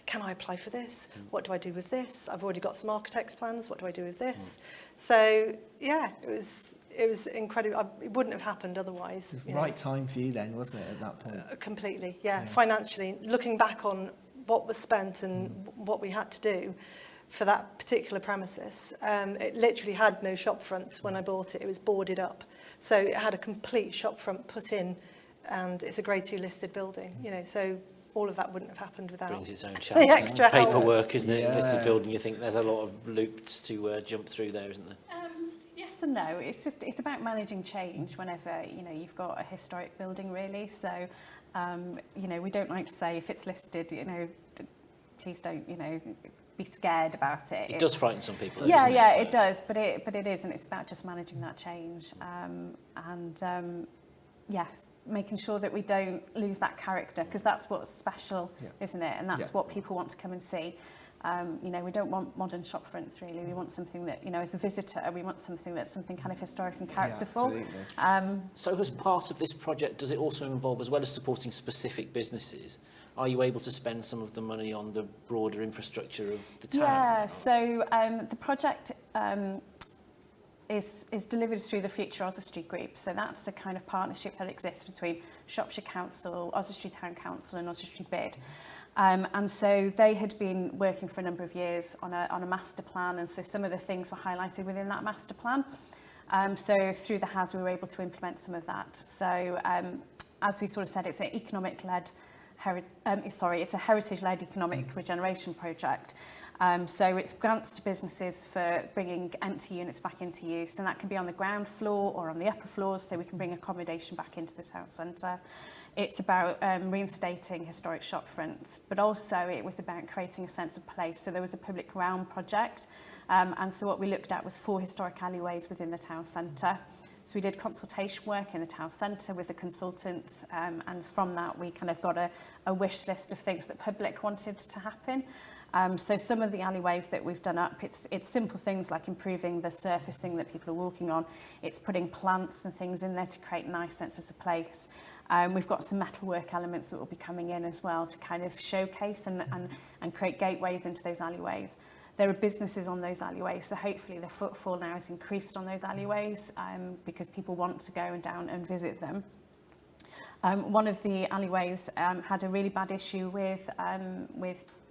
Can I apply for this? What do I do with this? I've already got some architect's plans. What do I do with this? So yeah, it was incredible. It wouldn't have happened otherwise. It was the right time for you then, wasn't it, at that point? Completely, yeah. Financially, looking back on what was spent and what we had to do for that particular premises, it literally had no shop front when I bought it. It was boarded up, so it had a complete shop front put in, and it's a Grade 2 listed building. You know, so all of that wouldn't have happened without brings its own challenge. Paperwork, isn't it? Listed building. You think there's a lot of loops to jump through there, isn't there? Yes and no. It's about managing change whenever, you know, you've got a historic building really. So you know, we don't like to say if it's listed, you know, please don't, you know, be scared about it. It does frighten some people. Yeah, it does, but it isn't. It's about just managing that change, yes, making sure that we don't lose that character, because that's what's special, isn't it? And that's what people want to come and see. You know, we don't want modern shop fronts really. We want something that, you know, as a visitor, we want something that's something kind of historic and characterful. So as part of this project, does it also involve, as well as supporting specific businesses, are you able to spend some of the money on the broader infrastructure of the town? Yeah, so the project is delivered through the Future Oswestry Group. So that's the kind of partnership that exists between Shropshire Council, Oswestry Town Council and Oswestry Bid. And so they had been working for a number of years on a master plan, and so some of the things were highlighted within that master plan. So through the HAS we were able to implement some of that. So as we sort of said, it's an economic-led, it's a heritage-led economic regeneration project. So it's grants to businesses for bringing empty units back into use, and that can be on the ground floor or on the upper floors, so we can bring accommodation back into the town centre. It's about reinstating historic shop fronts, but also it was about creating a sense of place. So there was a public realm project, and so what we looked at was 4 historic alleyways within the town centre. So we did consultation work in the town centre with the consultants, and from that we kind of got a wish list of things that public wanted to happen. So some of the alleyways that we've done up, it's simple things like improving the surfacing that people are walking on. It's putting plants and things in there to create nice senses of place. We've got some metalwork elements that will be coming in as well to kind of showcase and create gateways into those alleyways. There are businesses on those alleyways, so hopefully the footfall now is increased on those alleyways because people want to go down and visit them. One of the alleyways had a really bad issue with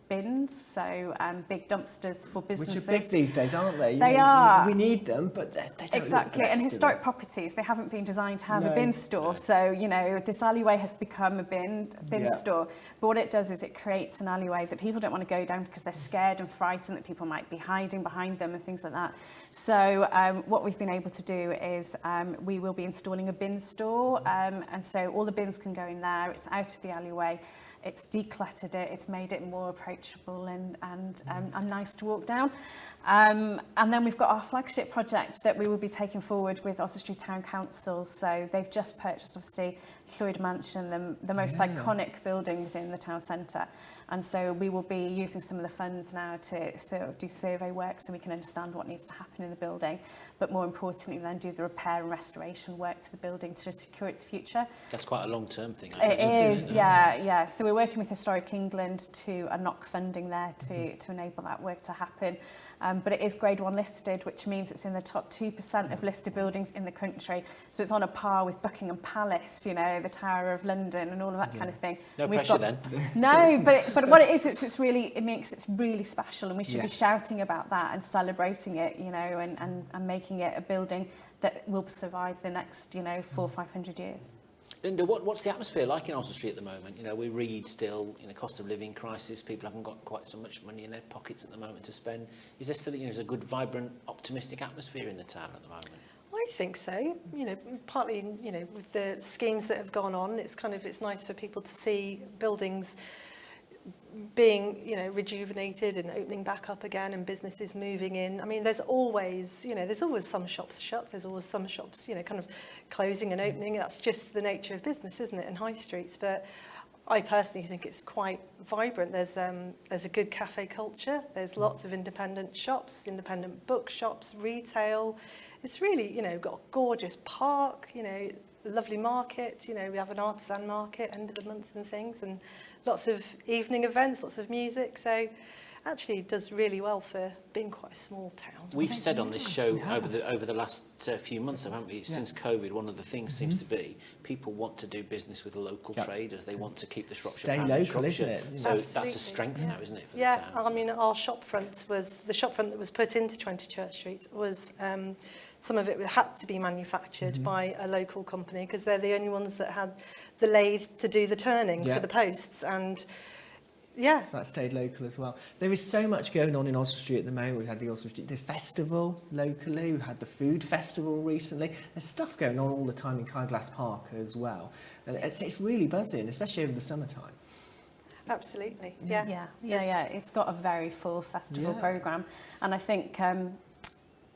bins, so big dumpsters for businesses. Which are big these days, aren't they? They are. We need them, but they don't exactly. look And best, historic properties, they haven't been designed to have a bin store. No. So, you know, this alleyway has become a bin store. But what it does is it creates an alleyway that people don't want to go down because they're scared and frightened that people might be hiding behind them and things like that. So what we've been able to do is we will be installing a bin store. And so all the bins can go in there. It's out of the alleyway. It's decluttered it, it's made it more approachable and nice to walk down. And then we've got our flagship project that we will be taking forward with Oswestry Town Council. So they've just purchased, obviously, Lloyd Mansion, the most iconic building within the town centre. And so we will be using some of the funds now to sort of do survey work so we can understand what needs to happen in the building, but more importantly then do the repair and restoration work to the building to secure its future. That's quite a long-term thing. It is, yeah. So we're working with Historic England to unlock funding there to enable that work to happen. But it is Grade 1 listed, which means it's in the top 2% of listed buildings in the country. So it's on a par with Buckingham Palace, you know, the Tower of London and all of that kind of thing. No pressure then. No, but what it is, it makes it really special, and we should be Yes. shouting about that and celebrating it, you know, and making it a building that will survive the next, you know, 400 or 500 years. Linda, what's the atmosphere like in Oswestry at the moment? You know, we read still in a cost of living crisis, people haven't got quite so much money in their pockets at the moment to spend. Is there still, you know, is a good, vibrant, optimistic atmosphere in the town at the moment? I think so. You know, partly, you know, with the schemes that have gone on, it's nice for people to see buildings being, you know, rejuvenated and opening back up again and businesses moving in. I mean, there's always some shops shut, there's always some shops, you know, kind of closing and opening. That's just the nature of business, isn't it, in high streets? But I personally think it's quite vibrant. There's a good cafe culture. There's lots of independent shops, independent bookshops, retail. It's really, you know, got a gorgeous park, you know, a lovely market. You know, we have an artisan market end of the month and things, and lots of evening events, lots of music. So actually it does really well for being quite a small town. We've said on this show over the last few months, haven't we, since COVID, one of the things seems to be people want to do business with the local traders. They want to keep the Shropshire Stay brand, local, Shropshire. isn't it? So Absolutely, that's a strength now, isn't it, for the Yeah, town? I mean, our shopfront that was put into 20 Church Street was some of it had to be manufactured by a local company because they're the only ones that had the lathe to do the turning for the posts, and So that stayed local as well. There is so much going on in Oswestry at the moment. We've had the Oswestry festival locally. We've had the food festival recently. There's stuff going on all the time in Kyneglass Park as well. And it's really buzzing, especially over the summertime. absolutely, Yeah. It's got a very full festival programme, and I think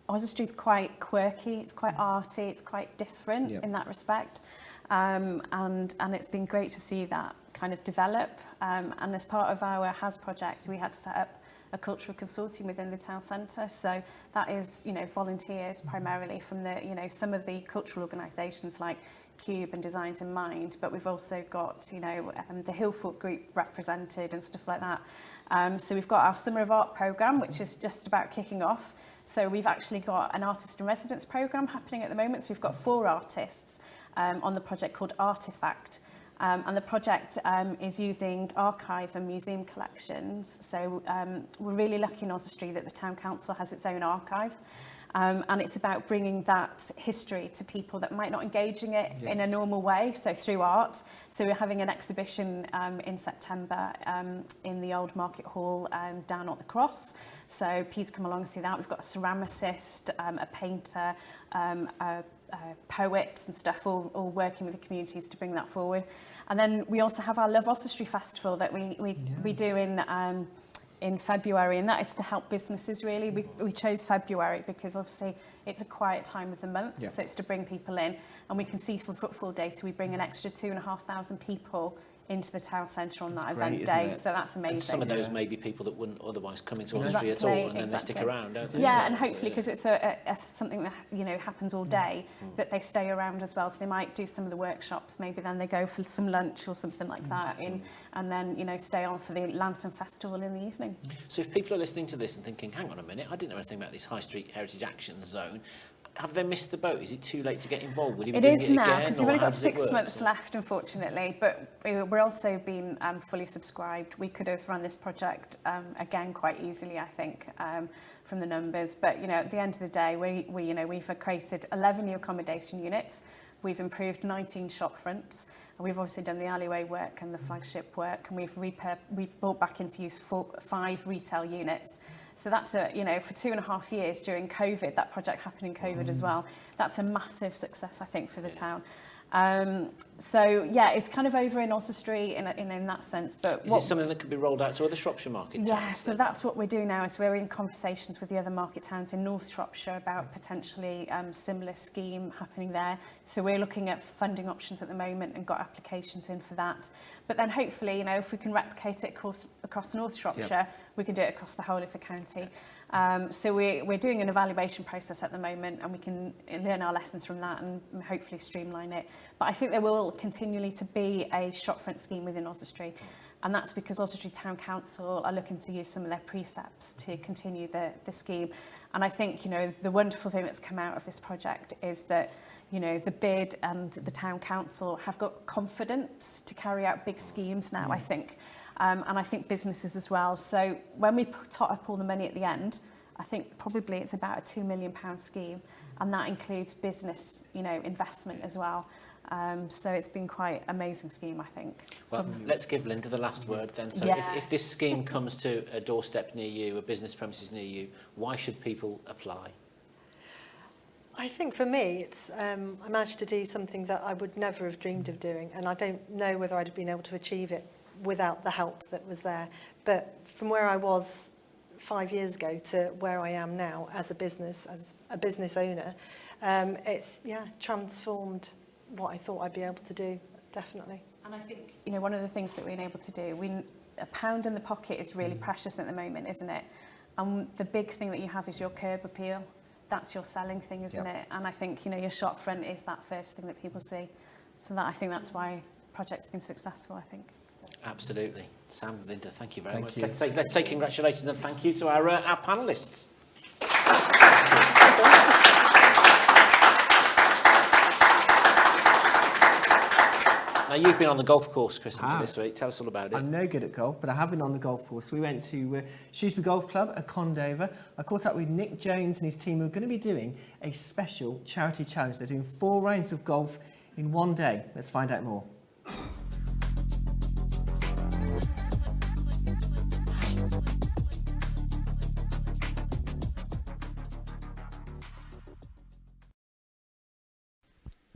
Oswestry's quite quirky, it's quite arty, it's quite different in that respect, and it's been great to see that kind of develop. And as part of our HAS project, we had to set up a cultural consortium within the town centre. So that is, you know, volunteers primarily from the, you know, some of the cultural organisations like Cube and Designs in Mind, but we've also got, you know, the Hillfoot group represented and stuff like that. So we've got our Summer of Art programme, which is just about kicking off. So we've actually got an artist in residence programme happening at the moment. So we've got 4 artists on the project called Artifact. And the project is using archive and museum collections. So we're really lucky in Oswestry that the Town Council has its own archive. And it's about bringing that history to people that might not engaging it in a normal way, so through art. So we're having an exhibition in September in the old Market Hall down at the Cross. So please come along and see that. We've got a ceramicist, a painter, a poet and stuff, all working with the communities to bring that forward. And then we also have our Love Oswestry Festival that we do in in February, and that is to help businesses really. We chose February because obviously it's a quiet time of the month, so it's to bring people in, and we can see from footfall data we bring an extra 2,500 people into the town centre on that event day, so that's amazing. And some of those may be people that wouldn't otherwise come into Oswestry at all, and then they stick around, don't they? Yeah, and hopefully because it's something that happens all day, that they stay around as well. So they might do some of the workshops, maybe then they go for some lunch or something like that, and then stay on for the Lantern Festival in the evening. So if people are listening to this and thinking, hang on a minute, I didn't know anything about this High Street Heritage Action Zone. Have they missed the boat? Is it too late to get involved? Will you be doing it again? It is now, because we've only got 6 months left, unfortunately, but we're also being fully subscribed. We could have run this project again quite easily, I think, from the numbers. But at the end of the day, we've created 11 new accommodation units. We've improved 19 shop fronts. And we've obviously done the alleyway work and the flagship work, and we've brought back into use 5 retail units. So that's for 2.5 years during COVID, that project happened in COVID as well. That's a massive success, I think, for the town. So yeah, it's kind of over in Oswestry in that sense. But is it something that could be rolled out to other Shropshire market towns? Yeah, so that's what we're doing now. Is we're in conversations with the other market towns in North Shropshire about potentially similar scheme happening there. So we're looking at funding options at the moment and got applications in for that. But then hopefully, if we can replicate it across North Shropshire, we can do it across the whole of the county. So we're doing an evaluation process at the moment, and we can learn our lessons from that and hopefully streamline it. But I think there will continually to be a shopfront scheme within Oswestry, and that's because Oswestry Town Council are looking to use some of their precepts to continue the scheme. And I think the wonderful thing that's come out of this project is that the bid and the Town Council have got confidence to carry out big schemes now, I think. And I think businesses as well. So when we tot up all the money at the end, I think probably it's about a £2 million scheme, and that includes business, investment as well. So it's been quite an amazing scheme, I think. Well, let's give Linda the last word then. So if this scheme comes to a doorstep near you, a business premises near you, why should people apply? I think for me, it's I managed to do something that I would never have dreamed of doing, and I don't know whether I'd have been able to achieve it without the help that was there. But from where I was 5 years ago to where I am now as a business owner, it's transformed what I thought I'd be able to do, definitely. And I think one of the things that we've been able to do, a pound in the pocket is really precious at the moment, isn't it? And the big thing that you have is your curb appeal. That's your selling thing, isn't it? And I think your shop front is that first thing that people see. So I think that's why the project's been successful, I think. Absolutely. Sam, Linda, thank you very much. Let's say congratulations and thank you to our panellists. Now, you've been on the golf course, Chris, this week. Tell us all about it. I'm no good at golf, but I have been on the golf course. We went to Shrewsbury Golf Club at Condover. I caught up with Nick Jones and his team who are going to be doing a special charity challenge. They're doing 4 rounds of golf in one day. Let's find out more.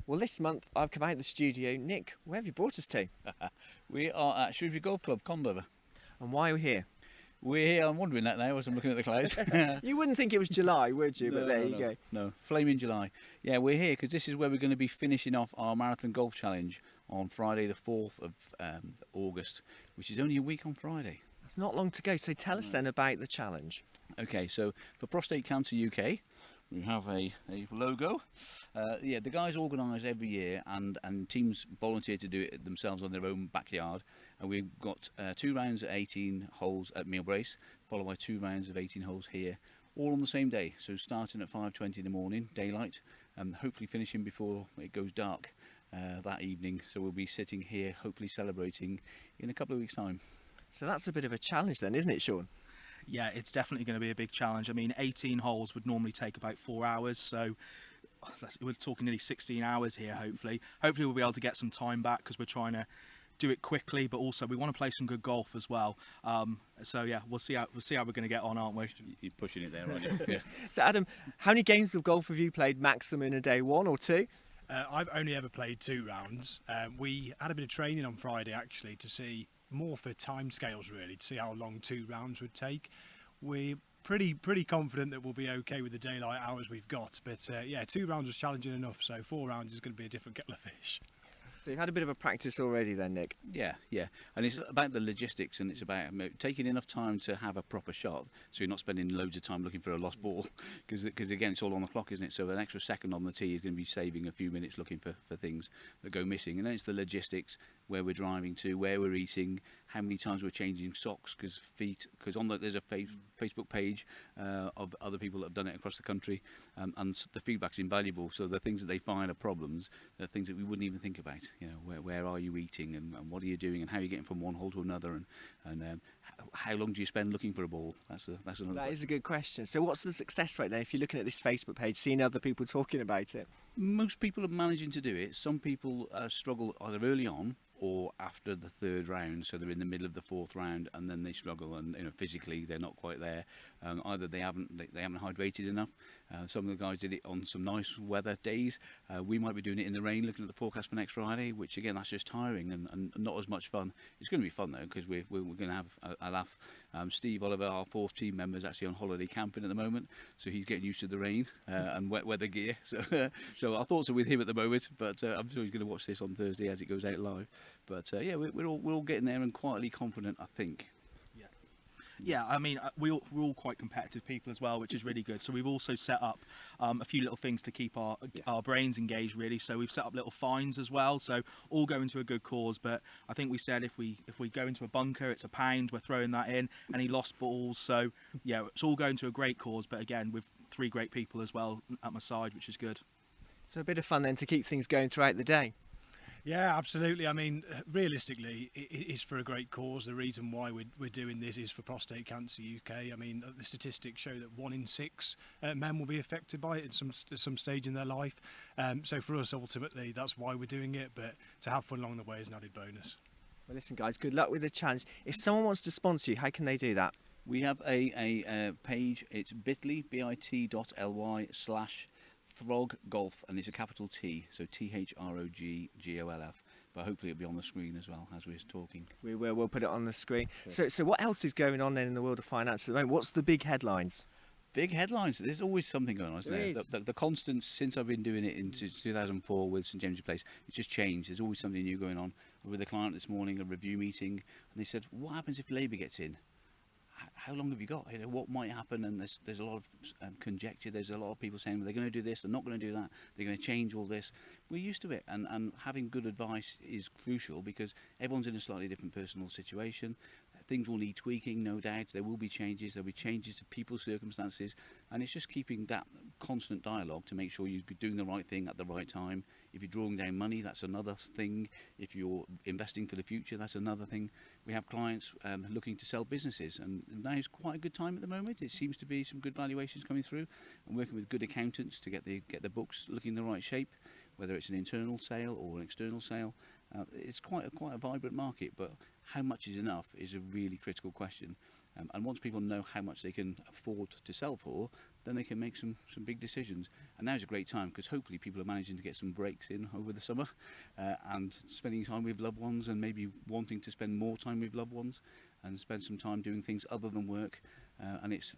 Well, this month I've come out of the studio. Nick, where have you brought us to? We are at Shrewsbury Golf Club, Condover. And why are we here? We're here, I'm wondering that now as I'm looking at the clouds. You wouldn't think it was July, would you? No, but there you go. No, flaming July. Yeah, we're here because this is where we're going to be finishing off our Marathon Golf Challenge on Friday the 4th of August, which is only a week on Friday. It's not long to go, so tell us then about the challenge. Okay, so for Prostate Cancer UK, we have a logo. The guys organise every year and teams volunteer to do it themselves on their own backyard. And we've got 2 rounds at 18 holes at Millbrace, followed by 2 rounds of 18 holes here, all on the same day. So starting at 5:20 in the morning, daylight, and hopefully finishing before it goes dark that evening. So we'll be sitting here, hopefully celebrating in a couple of weeks' time. So that's a bit of a challenge then, isn't it, Sean? Yeah, it's definitely going to be a big challenge. I mean, 18 holes would normally take about 4 hours, so we're talking nearly 16 hours here, hopefully. Hopefully we'll be able to get some time back because we're trying to do it quickly, but also we want to play some good golf as well. So yeah, we'll see how we're going to get on, aren't we? You're pushing it there, aren't you? Yeah. So Adam, how many games of golf have you played maximum in a day? 1 or 2? I've only ever played 2 rounds. We had a bit of training on Friday actually to see more for timescales really, to see how long 2 rounds would take. We're pretty confident that we'll be okay with the daylight hours we've got, but yeah, 2 rounds was challenging enough, so 4 rounds is going to be a different kettle of fish. So you've had a bit of a practice already then, Nick? Yeah, and it's about the logistics, and it's about taking enough time to have a proper shot, so you're not spending loads of time looking for a lost ball, because again, it's all on the clock, isn't it? So an extra second on the tee is going to be saving a few minutes looking for things that go missing. And then it's the logistics, where we're driving to, where we're eating, how many times we're changing socks, because there's a Facebook page of other people that have done it across the country, and the feedback's invaluable. So the things that they find are problems, they're things that we wouldn't even think about. You know, where are you eating, and what are you doing, and how are you getting from one hole to another, and how long do you spend looking for a ball? That's another question. That is a good question. So what's the success rate then, if you're looking at this Facebook page, seeing other people talking about it? Most people are managing to do it. Some people struggle either early on or after the 3rd round, so they're in the middle of the 4th round and then they struggle, and physically they're not quite there. Either they haven't hydrated enough. Some of the guys did it on some nice weather days. We might be doing it in the rain, looking at the forecast for next Friday, which again, that's just tiring and not as much fun. It's going to be fun though, because we're going to have a laugh. Steve Oliver, our 4th team member, is actually on holiday camping at the moment, so he's getting used to the rain and wet weather gear. So our thoughts are with him at the moment, but I'm sure he's going to watch this on Thursday as it goes out live. But yeah, we're all getting there and quietly confident, I think. Yeah, I mean, we're all quite competitive people as well, which is really good. So we've also set up a few little things to keep our brains engaged, really. So we've set up little fines as well. So all go into a good cause. But I think we said if we go into a bunker, it's £1. We're throwing that in. Any lost balls. So yeah, it's all going to a great cause. But again, with 3 great people as well at my side, which is good. So a bit of fun then to keep things going throughout the day. Yeah, absolutely. I mean, realistically, it is for a great cause. The reason why we're doing this is for Prostate Cancer UK. I mean, the statistics show that 1 in 6 men will be affected by it at some stage in their life. So for us, ultimately, that's why we're doing it. But to have fun along the way is an added bonus. Well, listen, guys, good luck with the challenge. If someone wants to sponsor you, how can they do that? We have a page. It's bit.ly/Throg Golf, and it's a capital T, so THROGGOLF. But hopefully it'll be on the screen as well as we're talking. We will. We'll put it on the screen. So what else is going on then in the world of finance at the moment? What's the big headlines? Big headlines. There's always something going on, isn't there? The constant, since I've been doing it into 2004 with St James's Place, it's just changed. There's always something new going on. We were with a client this morning, a review meeting, and they said, what happens if Labour gets in? How long have you got? What might happen? And there's a lot of conjecture. There's a lot of people saying, well, they're going to do this, they're not going to do that, they're going to change all this. We're used to it, and having good advice is crucial, because everyone's in a slightly different personal situation. Things will need tweaking, no doubt. There will be changes. There'll be changes to people's circumstances, and it's just keeping that constant dialogue to make sure you're doing the right thing at the right time. If you're drawing down money, that's another thing. If you're investing for the future, that's another thing. We have clients looking to sell businesses, and now is quite a good time at the moment. It seems to be some good valuations coming through, and working with good accountants to get the books looking the right shape, whether it's an internal sale or an external sale. It's quite a vibrant market, but how much is enough is a really critical question. And once people know how much they can afford to sell for, then they can make some big decisions. And now's a great time, because hopefully people are managing to get some breaks in over the summer, and spending time with loved ones, and maybe wanting to spend more time with loved ones and spend some time doing things other than work. And it's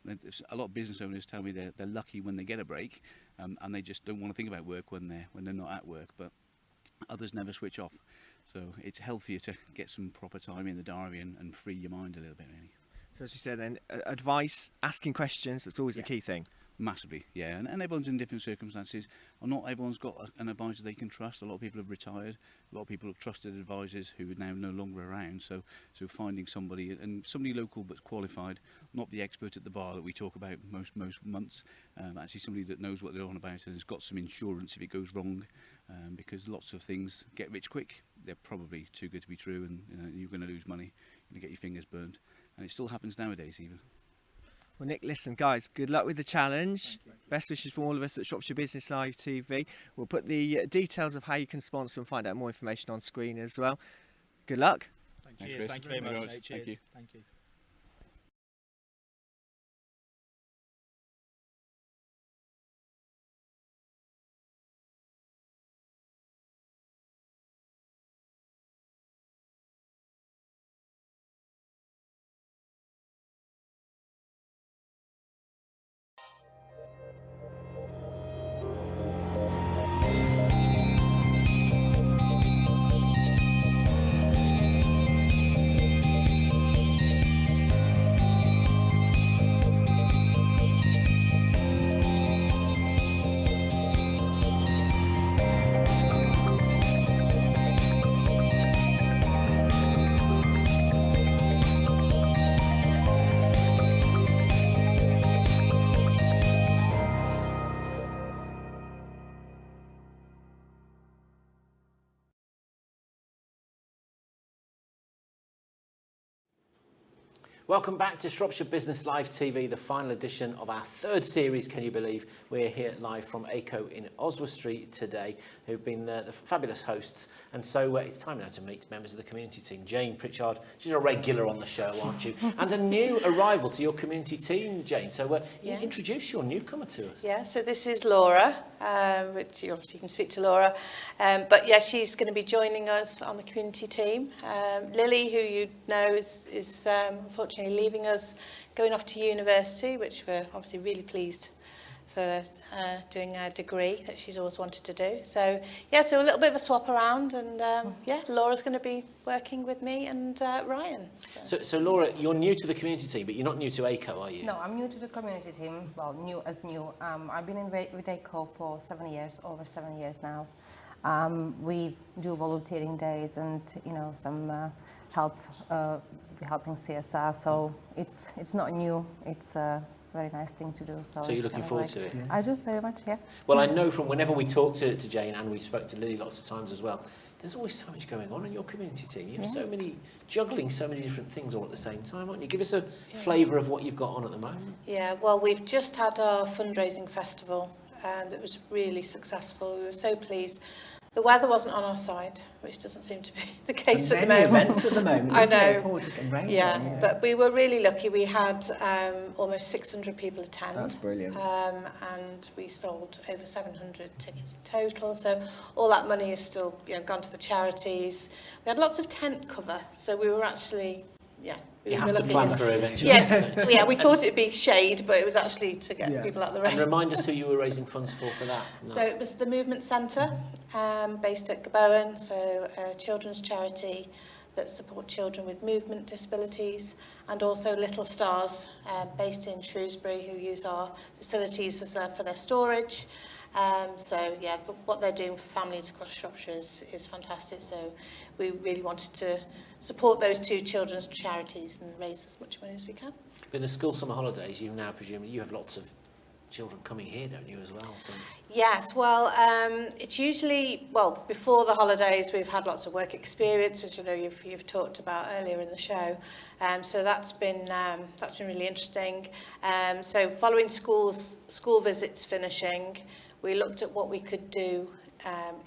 a lot of business owners tell me they're lucky when they get a break, and they just don't want to think about work when they're not at work. But others never switch off. So it's healthier to get some proper time in the diary and free your mind a little bit, really. So as you said then, advice, asking questions, that's always the key thing. Massively, yeah, and everyone's in different circumstances. Not everyone's got an advisor they can trust. A lot of people have retired. A lot of people have trusted advisors who are now no longer around. So finding somebody local but qualified, not the expert at the bar that we talk about most months. Actually, somebody that knows what they're on about and has got some insurance if it goes wrong, because lots of things get rich quick. They're probably too good to be true, and you're going to lose money. You're going to get your fingers burned, and it still happens nowadays even. Well, Nick, listen, guys, good luck with the challenge. Best wishes from all of us at Shropshire Business Live TV. We'll put the details of how you can sponsor and find out more information on screen as well. Good luck. Thank you very much. Thank you. Thank you. Welcome back to Shropshire Business Live TV, the final edition of our third series, can you believe? We're here live from Aico in Oswestry today, who've been the fabulous hosts. And so it's time now to meet members of the community team. Jane Pritchard, she's a regular on the show, aren't you? And a new arrival to your community team, Jane. So introduce your newcomer to us. Yeah, so this is Laura, which you obviously can speak to Laura. But yeah, she's going to be joining us on the community team. Lily, who you know, is unfortunately leaving us, going off to university, which we're obviously really pleased for doing a degree that she's always wanted to do. So yeah, so a little bit of a swap around, and yeah, Laura's going to be working with me and Ryan. So Laura, you're new to the community team, but you're not new to Aico, are you? No, I'm new to the community team. Well, new. I've been with Aico for 7 years, over 7 years now. We do volunteering days and some helping CSR. So it's not new. It's a very nice thing to do. So you're looking forward to it? Yeah. I do very much. Yeah. Well, I know from whenever we talk to Jane, and we spoke to Lily lots of times as well, there's always so much going on in your community team. You have juggling so many different things all at the same time, aren't you? Give us a flavour of what you've got on at the moment. Yeah, well, we've just had our fundraising festival, and it was really successful. We were so pleased. The weather wasn't on our side, which doesn't seem to be the case at the moment. I know. Yeah, but we were really lucky. We had almost 600 people attend. That's brilliant. And we sold over 700 tickets in total. So all that money is still gone to the charities. We had lots of tent cover, so we were actually You have to plan for it eventually. Yeah, we thought it'd be shade, but it was actually to get people out the rain. And remind us who you were raising funds for that. So it was the Movement Centre, based at Gabowen, so a children's charity that support children with movement disabilities, and also Little Stars, based in Shrewsbury, who use our facilities for their storage. So yeah, but what they're doing for families across Shropshire is fantastic. So we really wanted to support those two children's charities and raise as much money as we can. In the school summer holidays, you now presumably you have lots of children coming here, don't you, as well? So. Yes, well, it's usually, before the holidays, we've had lots of work experience, which you've talked about earlier in the show. So that's been really interesting. So following school visits finishing, we looked at what we could do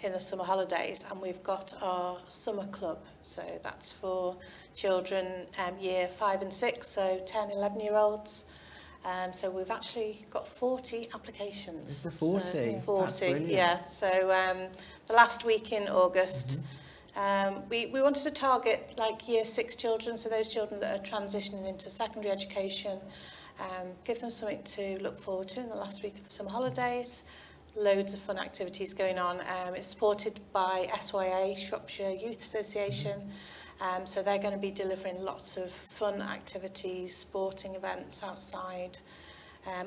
in the summer holidays, and we've got our summer club. So that's for children year 5 and 6, so 10, 11-year-olds. So we've actually got 40 applications. Is there 40? So 40, yeah. So the last week in August, we wanted to target like year 6 children, so those children that are transitioning into secondary education, give them something to look forward to in the last week of the summer holidays. Loads of fun activities going on. It's supported by SYA, Shropshire Youth Association. So they're going to be delivering lots of fun activities, sporting events outside,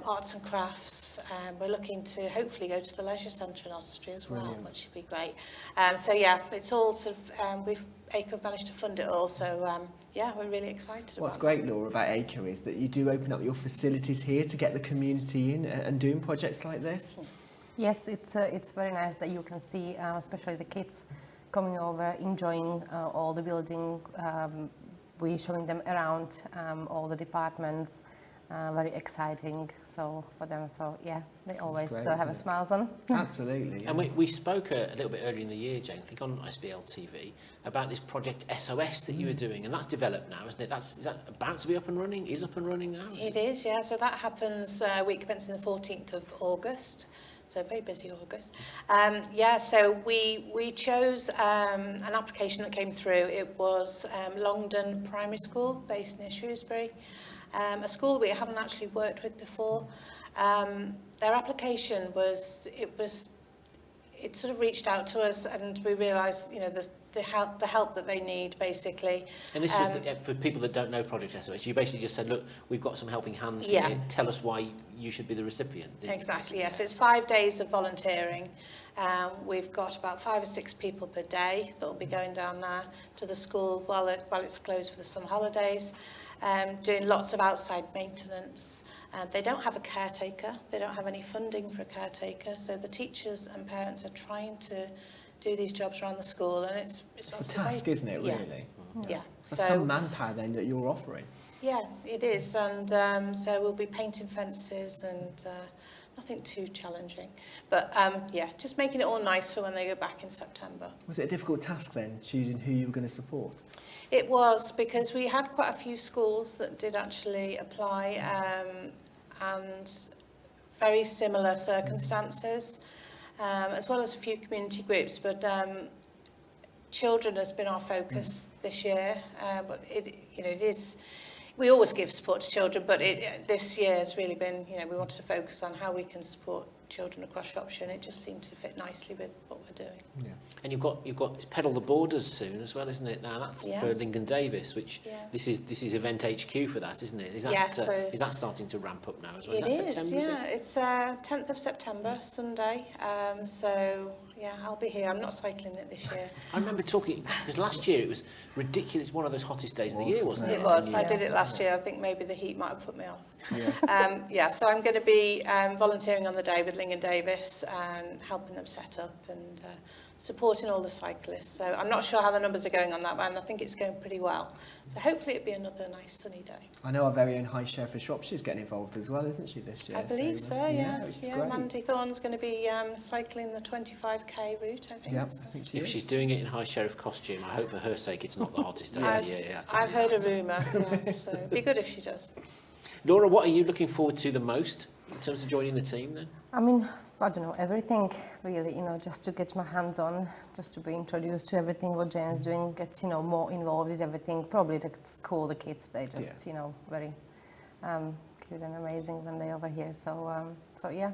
arts and crafts. We're looking to hopefully go to the leisure centre in Oswestry as well, which should be great. So yeah, it's all sort of, Aico have managed to fund it all. So yeah, we're really excited What's about great, Laura, about Aico is that you do open up your facilities here to get the community in and doing projects like this. Yes, it's very nice that you can see, especially the kids coming over, enjoying all the building. We're showing them around all the departments. Very exciting for them. So yeah, they always great, have smiles on. Absolutely. And we spoke a little bit earlier in the year, Jane, I think on Sbltv, about this project SOS that you were doing, and that's developed now, isn't it? Is that about to be up and running? Is up and running now? It is, yeah. So that happens week commencing the 14th of August. So very busy August. Yeah, so we chose an application that came through. It was Longdon Primary School, based near Shrewsbury, a school we haven't actually worked with before. Their application it sort of reached out to us, and we realised, the help that they need, basically. And this was for people that don't know Project SOS. You basically just said, look, we've got some helping hands here. Tell us why you should be the recipient. Exactly, yeah. So it's 5 days of volunteering. We've got about 5 or 6 people per day that will be going down there to the school while it's closed for the summer holidays, doing lots of outside maintenance. They don't have a caretaker. They don't have any funding for a caretaker. So the teachers and parents are trying to do these jobs around the school, and it's a task, isn't it, yeah. really? Yeah. That's some manpower then that you're offering. Yeah, it is, and so we'll be painting fences and nothing too challenging. But yeah, just making it all nice for when they go back in September. Was it a difficult task then, choosing who you were going to support? It was, because we had quite a few schools that did actually apply, and very similar circumstances, as well as a few community groups. But children has been our focus this year, but it is. We always give support to children, but this year has really been, we want to focus on how we can support children across Shropshire, and it just seemed to fit nicely with what we're doing. Yeah. And you've got it's Pedal the Borders soon as well, isn't it? Now that's for Lincoln Davis, which this is event HQ for that, isn't it? Is that is that starting to ramp up now as well? It is, September, It's 10th of September, Sunday. So yeah, I'll be here. I'm not cycling it this year. I remember talking, because last year it was ridiculous, one of those hottest days of the year, wasn't it? It was. I did it last year. I think maybe the heat might have put me off. Yeah. So I'm going to be volunteering on the day with Lincoln Davis and helping them set up and supporting all the cyclists. So I'm not sure how the numbers are going on that one. I think it's going pretty well. So hopefully it'll be another nice sunny day. I know our very own High Sheriff of Shropshire is getting involved as well, isn't she, this year? I believe so, yes. Yeah, Mandy Thorne's going to be cycling the 25k route, I think. Yeah, I think she If she's doing it in High Sheriff costume, I hope for her sake it's not the hottest day of the year. I've heard a rumour, so it'd be good if she does. Laura, what are you looking forward to the most in terms of joining the team then? I mean, I don't know, everything really, just to get my hands on, just to be introduced to everything what Jane's doing, get, more involved in everything. Probably the school, the kids, they just, very cute and amazing when they're over here. So yeah.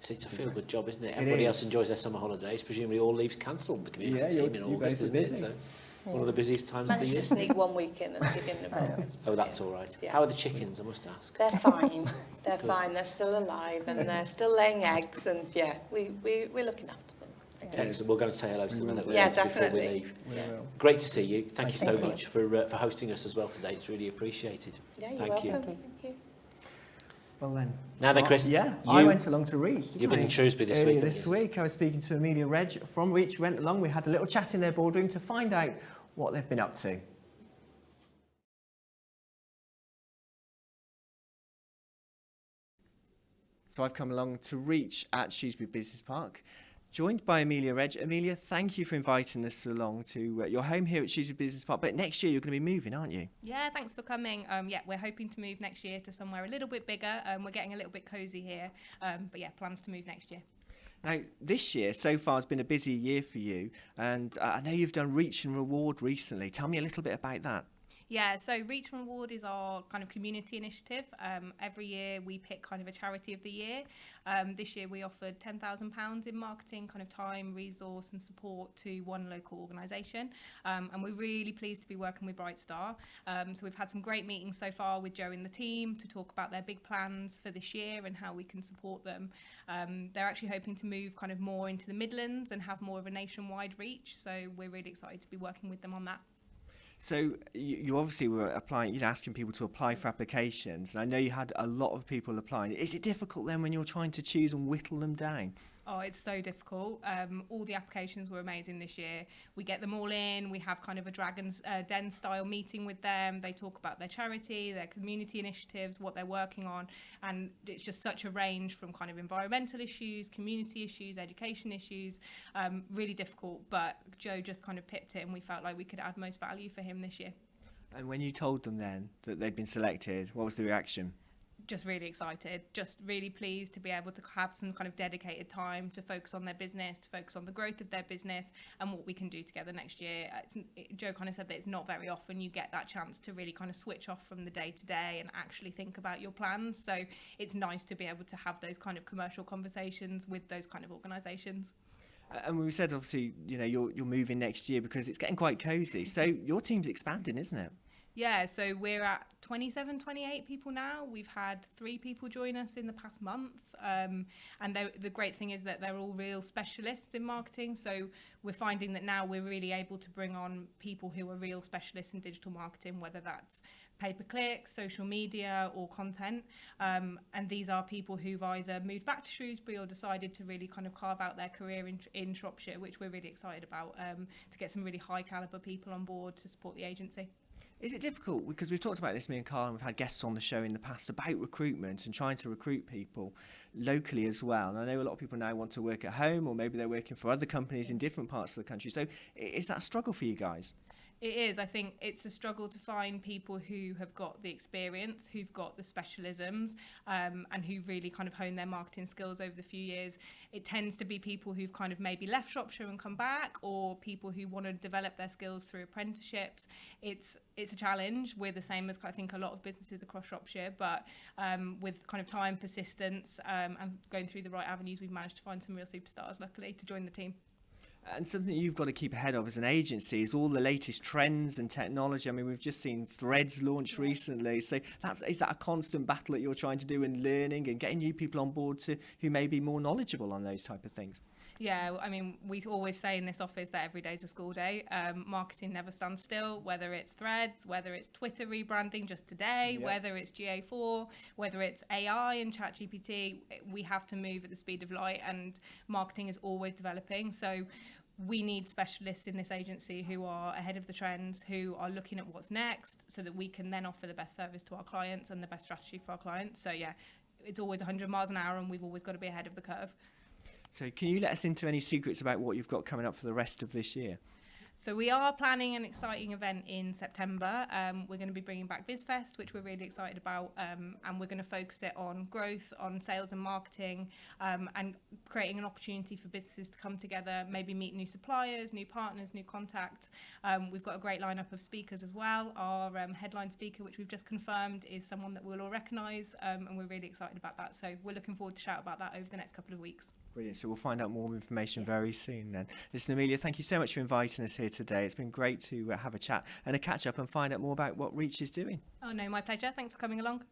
So it's a feel-good job, isn't it? Everybody else enjoys their summer holidays. Presumably all leaves cancelled, the community team in August, isn't it? So one of the busiest times of the year. Managed to sneak 1 week in at the beginning of August. Oh, that's all right. Yeah. How are the chickens, I must ask? They're fine. They're fine. They're still alive and they're still laying eggs, and we're looking after them. Excellent. We'll go and say hello to them a little Yeah, later before we definitely. leave. We will. Great to see you. Thank you so much for hosting us as well today. It's really appreciated. Yeah, you're Thank welcome. you. Thank you. Well then. Now then, Chris. Yeah, I went along to Reach. You've been in Shrewsbury this Earlier week. This week, I was speaking to Amelia Reg from Reach. Went along. We had a little chat in their boardroom to find out what they've been up to. So I've come along to Reach at Shrewsbury Business Park, joined by Amelia Reg. Amelia, thank you for inviting us along to your home here at Shrewsbury Business Park. But next year you're going to be moving, aren't you? Yeah, thanks for coming. We're hoping to move next year to somewhere a little bit bigger. We're getting a little bit cosy here. But yeah, plans to move next year. Now, this year so far has been a busy year for you. And I know you've done Reach and Reward recently. Tell me a little bit about that. Yeah, so Reach and Reward is our kind of community initiative. Every year we pick kind of a charity of the year. This year we offered £10,000 in marketing, kind of time, resource and support to one local organisation. And we're really pleased to be working with Bright Star. So we've had some great meetings so far with Joe and the team to talk about their big plans for this year and how we can support them. They're actually hoping to move kind of more into the Midlands and have more of a nationwide reach. So we're really excited to be working with them on that. So you obviously were applying, asking people to apply for applications, and I know you had a lot of people applying. Is it difficult then when you're trying to choose and whittle them down? Oh, it's so difficult. All the applications were amazing this year. We get them all in. We have kind of a Dragon's Den style meeting with them. They talk about their charity, their community initiatives, what they're working on. And it's just such a range from kind of environmental issues, community issues, education issues. Really difficult. But Joe just kind of pipped it and we felt like we could add most value for him this year. And when you told them then that they'd been selected, what was the reaction? Just really excited, just really pleased to be able to have some kind of dedicated time to focus on their business, to focus on the growth of their business and what we can do together next year. Joe kind of said that it's not very often you get that chance to really kind of switch off from the day to day and actually think about your plans. So it's nice to be able to have those kind of commercial conversations with those kind of organisations. And we said, obviously, you're moving next year because it's getting quite cosy. So your team's expanding, isn't it? Yeah, so we're at 27, 28 people now. We've had 3 people join us in the past month. And the great thing is that they're all real specialists in marketing. So we're finding that now we're really able to bring on people who are real specialists in digital marketing, whether that's pay-per-click, social media or content. And these are people who've either moved back to Shrewsbury or decided to really kind of carve out their career in Shropshire, which we're really excited about, to get some really high caliber people on board to support the agency. Is it difficult? Because we've talked about this, me and Carl, and we've had guests on the show in the past about recruitment and trying to recruit people locally as well. And I know a lot of people now want to work at home, or maybe they're working for other companies in different parts of the country. So is that a struggle for you guys? It is. I think it's a struggle to find people who have got the experience, who've got the specialisms, and who really kind of hone their marketing skills over the few years. It tends to be people who've kind of maybe left Shropshire and come back, or people who want to develop their skills through apprenticeships. It's a challenge. We're the same as I think a lot of businesses across Shropshire, but with kind of time, persistence, and going through the right avenues, we've managed to find some real superstars, luckily, to join the team. And something you've got to keep ahead of as an agency is all the latest trends and technology. I mean, we've just seen Threads launch recently. So is that a constant battle that you're trying to do in learning and getting new people on board who may be more knowledgeable on those type of things? Yeah, I mean, we always say in this office that every day's a school day. Marketing never stands still, whether it's Threads, whether it's Twitter rebranding just today, whether it's GA4, whether it's AI and ChatGPT. We have to move at the speed of light, and marketing is always developing. So we need specialists in this agency who are ahead of the trends, who are looking at what's next, so that we can then offer the best service to our clients and the best strategy for our clients. So yeah, it's always 100 miles an hour, and we've always got to be ahead of the curve. So can you let us into any secrets about what you've got coming up for the rest of this year? So we are planning an exciting event in September. We're going to be bringing back BizFest, which we're really excited about, and we're going to focus it on growth, on sales and marketing, and creating an opportunity for businesses to come together, maybe meet new suppliers, new partners, new contacts. We've got a great lineup of speakers as well. Our headline speaker, which we've just confirmed, is someone that we'll all recognise, and we're really excited about that. So we're looking forward to shout about that over the next couple of weeks. Brilliant. So we'll find out more information very soon then. Listen, Amelia, thank you so much for inviting us here today. It's been great to have a chat and a catch up and find out more about what Reach is doing. Oh no, my pleasure. Thanks for coming along.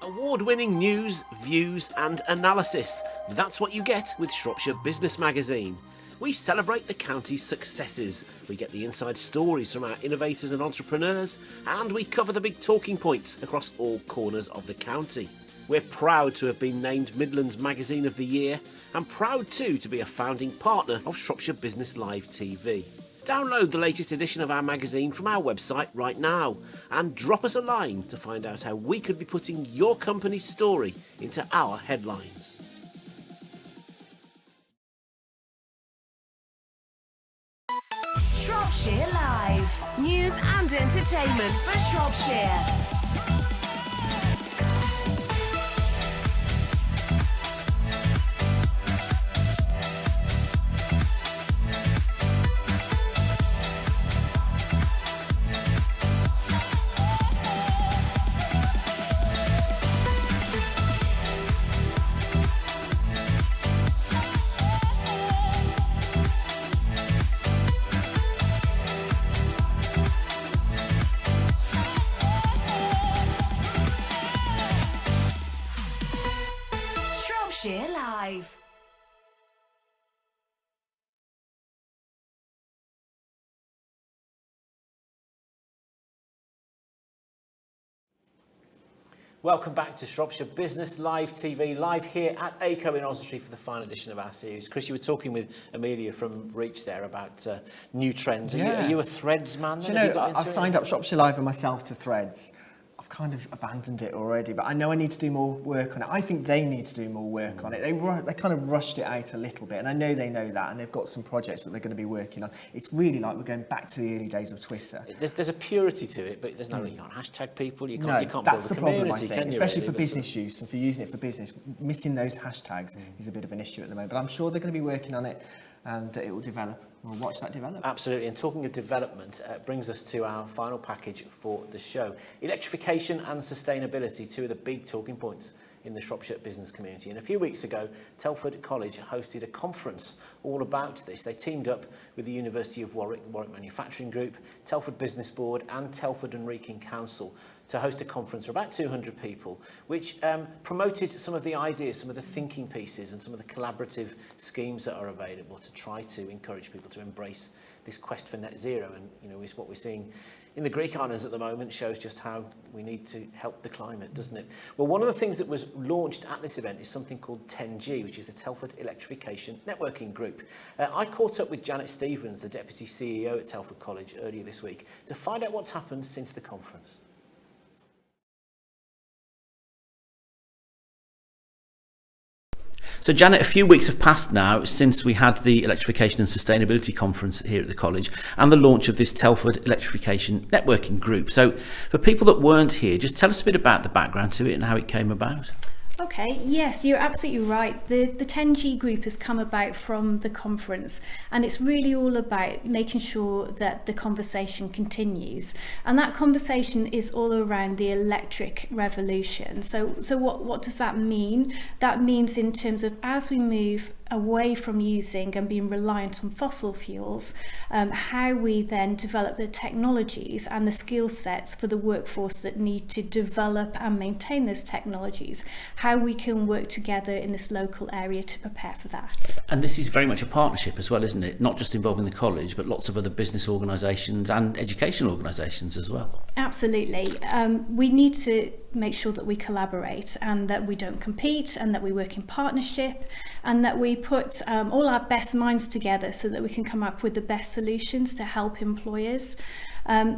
Award-winning news, views and analysis. That's what you get with Shropshire Business Magazine. We celebrate the county's successes, we get the inside stories from our innovators and entrepreneurs, and we cover the big talking points across all corners of the county. We're proud to have been named Midlands Magazine of the Year, and proud too to be a founding partner of Shropshire Business Live TV. Download the latest edition of our magazine from our website right now, and drop us a line to find out how we could be putting your company's story into our headlines. Shropshire Live. News and entertainment for Shropshire. Shropshire Live. Welcome back to Shropshire Business Live TV, live here at Aico in Oswestry for the final edition of our series. Chris, you were talking with Amelia from Reach there about new trends. Are you a Threads man? Do you know, I've signed up Shropshire Live and myself to Threads. I've kind of abandoned it already, but I know I need to do more work on it. I think they need to do more work on it. They kind of rushed it out a little bit, and I know they know that, and they've got some projects that they're going to be working on. It's really like we're going back to the early days of Twitter. There's a purity to it, but there's no, you can't hashtag people, you can't build that's a the community, problem, I think, can you, especially really? for business use and for using it for business. Missing those hashtags is a bit of an issue at the moment, but I'm sure they're going to be working on it, and it will develop. We'll watch that develop. Absolutely, and talking of development, brings us to our final package for the show. Electrification and sustainability, two of the big talking points in the Shropshire business community. And a few weeks ago, Telford College hosted a conference all about this. They teamed up with the University of Warwick, the Warwick Manufacturing Group, Telford Business Board and Telford and Wrekin Council to host a conference for about 200 people, which promoted some of the ideas, some of the thinking pieces and some of the collaborative schemes that are available to try to encourage people to embrace this quest for net zero. And you know, is what we're seeing in the Greek islands at the moment shows just how we need to help the climate, doesn't it? Well, one of the things that was launched at this event is something called 10G, which is the Telford Electrification Networking Group. I caught up with Janet Stevens, the Deputy CEO at Telford College, earlier this week to find out what's happened since the conference. So Janet, a few weeks have passed now since we had the Electrification and Sustainability Conference here at the college and the launch of this Telford Electrification Networking Group. So for people that weren't here, just tell us a bit about the background to it and how it came about. Okay, yes, you're absolutely right. The 10G group has come about from the conference, and it's really all about making sure that the conversation continues. And that conversation is all around the electric revolution. So what does that mean? That means in terms of as we move away from using and being reliant on fossil fuels, how we then develop the technologies and the skill sets for the workforce that need to develop and maintain those technologies, how we can work together in this local area to prepare for that. And this is very much a partnership as well, isn't it? Not just involving the college, but lots of other business organisations and educational organisations as well. Absolutely. We need to make sure that we collaborate and that we don't compete and that we work in partnership and that we put all our best minds together so that we can come up with the best solutions to help employers.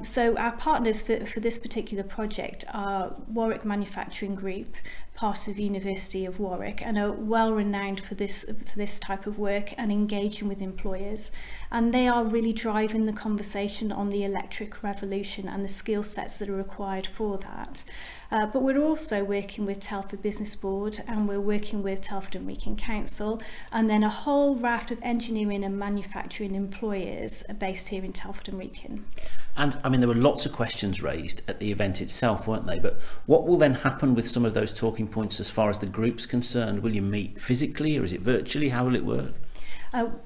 So our partners for this particular project are Warwick Manufacturing Group, part of University of Warwick, and are well renowned for this type of work and engaging with employers. And they are really driving the conversation on the electric revolution and the skill sets that are required for that. But we're also working with Telford Business Board and we're working with Telford and Wrekin Council and then a whole raft of engineering and manufacturing employers based here in Telford and Wrekin. And I mean, there were lots of questions raised at the event itself, weren't they? But what will then happen with some of those talking points as far as the group's concerned? Will you meet physically or is it virtually? How will it work?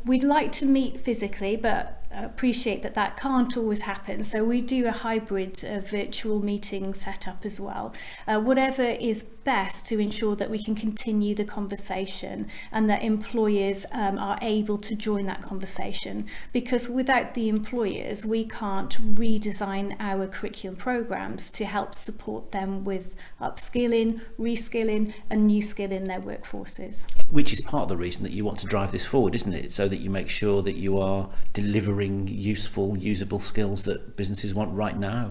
We'd like to meet physically, but appreciate that can't always happen. So we do a hybrid virtual meeting setup as well. Whatever is best to ensure that we can continue the conversation and that employers are able to join that conversation. Because without the employers, we can't redesign our curriculum programs to help support them with upskilling, reskilling and new skilling their workforces. Which is part of the reason that you want to drive this forward, isn't it? So that you make sure that you are delivering useful, usable skills that businesses want right now.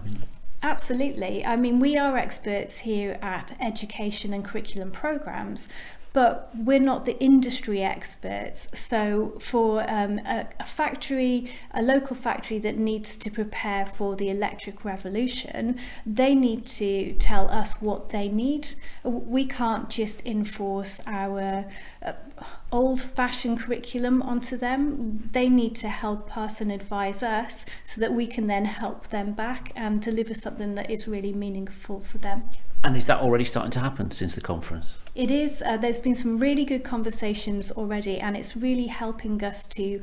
Absolutely. I mean, we are experts here at education and curriculum programs, but we're not the industry experts. So for a local factory that needs to prepare for the electric revolution, they need to tell us what they need. We can't just enforce our old-fashioned curriculum onto them. They need to help us and advise us so that we can then help them back and deliver something that is really meaningful for them. And is that already starting to happen since the conference? It is. There's been some really good conversations already, and it's really helping us to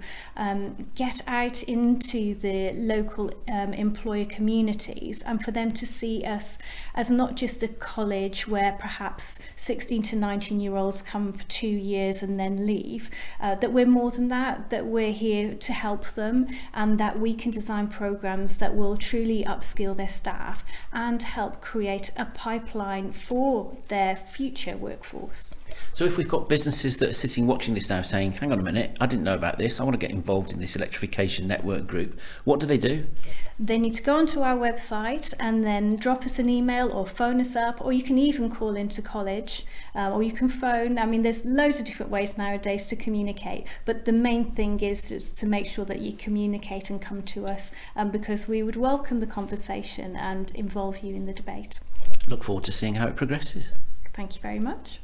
get out into the local employer communities and for them to see us as not just a college where perhaps 16 to 19-year-olds come for 2 years and then leave, that we're more than that, that we're here to help them and that we can design programs that will truly upskill their staff and help create a pipeline for their future workforce. So if we've got businesses that are sitting watching this now saying, hang on a minute, I didn't know about this, I want to get involved in this electrification network group, what do they do? They need to go onto our website and then drop us an email or phone us up, or you can even call into college, or you can phone. I mean, there's loads of different ways nowadays to communicate, but the main thing is to make sure that you communicate and come to us, because we would welcome the conversation and involve you in the debate. Look forward to seeing how it progresses. Thank you very much.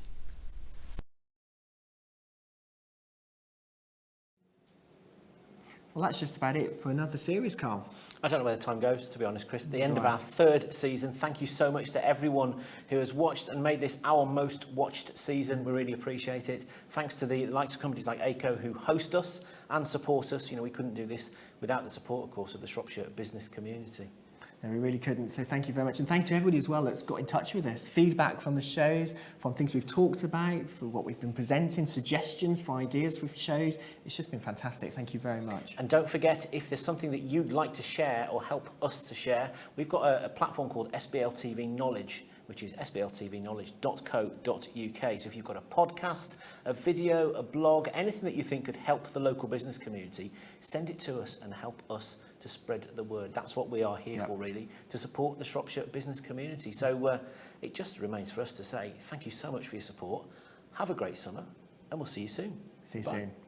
Well, that's just about it for another series, Carl. I don't know where the time goes, to be honest, Chris. The end of our 3rd season. Thank you so much to everyone who has watched and made this our most watched season. We really appreciate it. Thanks to the likes of companies like Aico who host us and support us. You know, we couldn't do this without the support, of course, of the Shropshire business community. No, we really couldn't. So thank you very much. And thank you to everybody as well that's got in touch with us. Feedback from the shows, from things we've talked about, for what we've been presenting, suggestions for ideas for shows. It's just been fantastic. Thank you very much. And don't forget, if there's something that you'd like to share or help us to share, we've got a platform called Sbltv Knowledge, which is sbltvknowledge.co.uk. So if you've got a podcast, a video, a blog, anything that you think could help the local business community, send it to us and help us to spread the word. That's what we are here for, really, to support the Shropshire business community. So it just remains for us to say thank you so much for your support. Have a great summer, and we'll see you soon. See you Bye. soon.